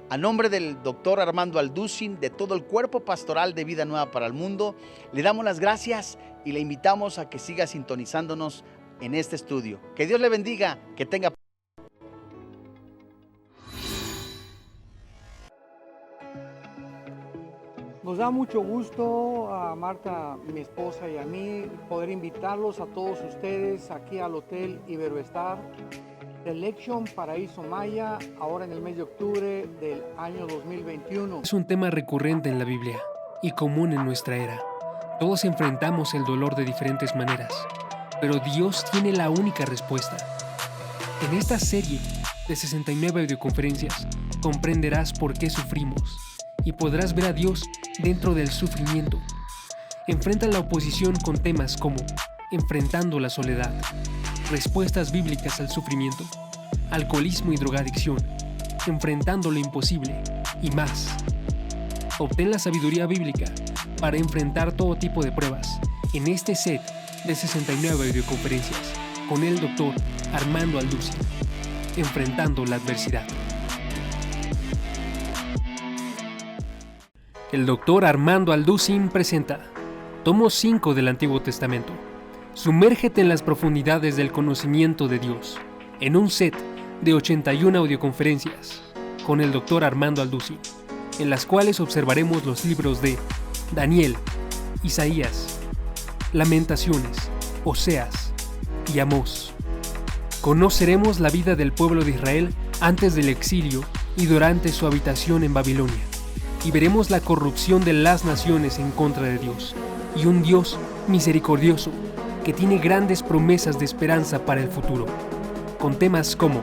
A nombre del doctor Armando Alducin, de todo el cuerpo pastoral de Vida Nueva para el Mundo, le damos las gracias y le invitamos a que siga sintonizándonos en este estudio. Que Dios le bendiga, que tenga. Nos da mucho gusto a Marta, mi esposa, y a mí poder invitarlos a todos ustedes aquí al Hotel Iberoestar Election Paraíso Maya, ahora en el mes de octubre del año 2021. Es un tema recurrente en la Biblia y común en nuestra era. Todos enfrentamos el dolor de diferentes maneras, pero Dios tiene la única respuesta. En esta serie de 69 audioconferencias comprenderás por qué sufrimos y podrás ver a Dios dentro del sufrimiento. Enfrenta la oposición con temas como enfrentando la soledad, respuestas bíblicas al sufrimiento, alcoholismo y drogadicción, enfrentando lo imposible y más. Obtén la sabiduría bíblica para enfrentar todo tipo de pruebas en este set de 69 audioconferencias con el Dr. Armando Alducin, enfrentando la adversidad. El Dr. Armando Alducin presenta Tomo 5 del Antiguo Testamento. Sumérgete en las profundidades del conocimiento de Dios, en un set de 81 audioconferencias con el Dr. Armando Alducin, en las cuales observaremos los libros de Daniel, Isaías, Lamentaciones, Oseas y Amós. Conoceremos la vida del pueblo de Israel antes del exilio y durante su habitación en Babilonia. Y veremos la corrupción de las naciones en contra de Dios, y un Dios misericordioso que tiene grandes promesas de esperanza para el futuro, con temas como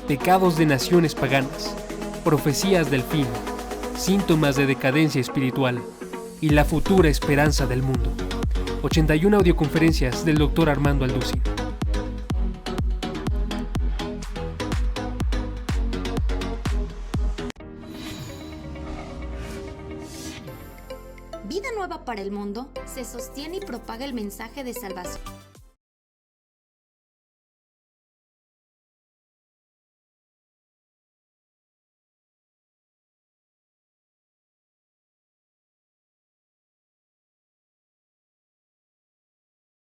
pecados de naciones paganas, profecías del fin, síntomas de decadencia espiritual y la futura esperanza del mundo. 81 audioconferencias del Dr. Armando Alducin. Vida Nueva para el Mundo se sostiene y propaga el mensaje de salvación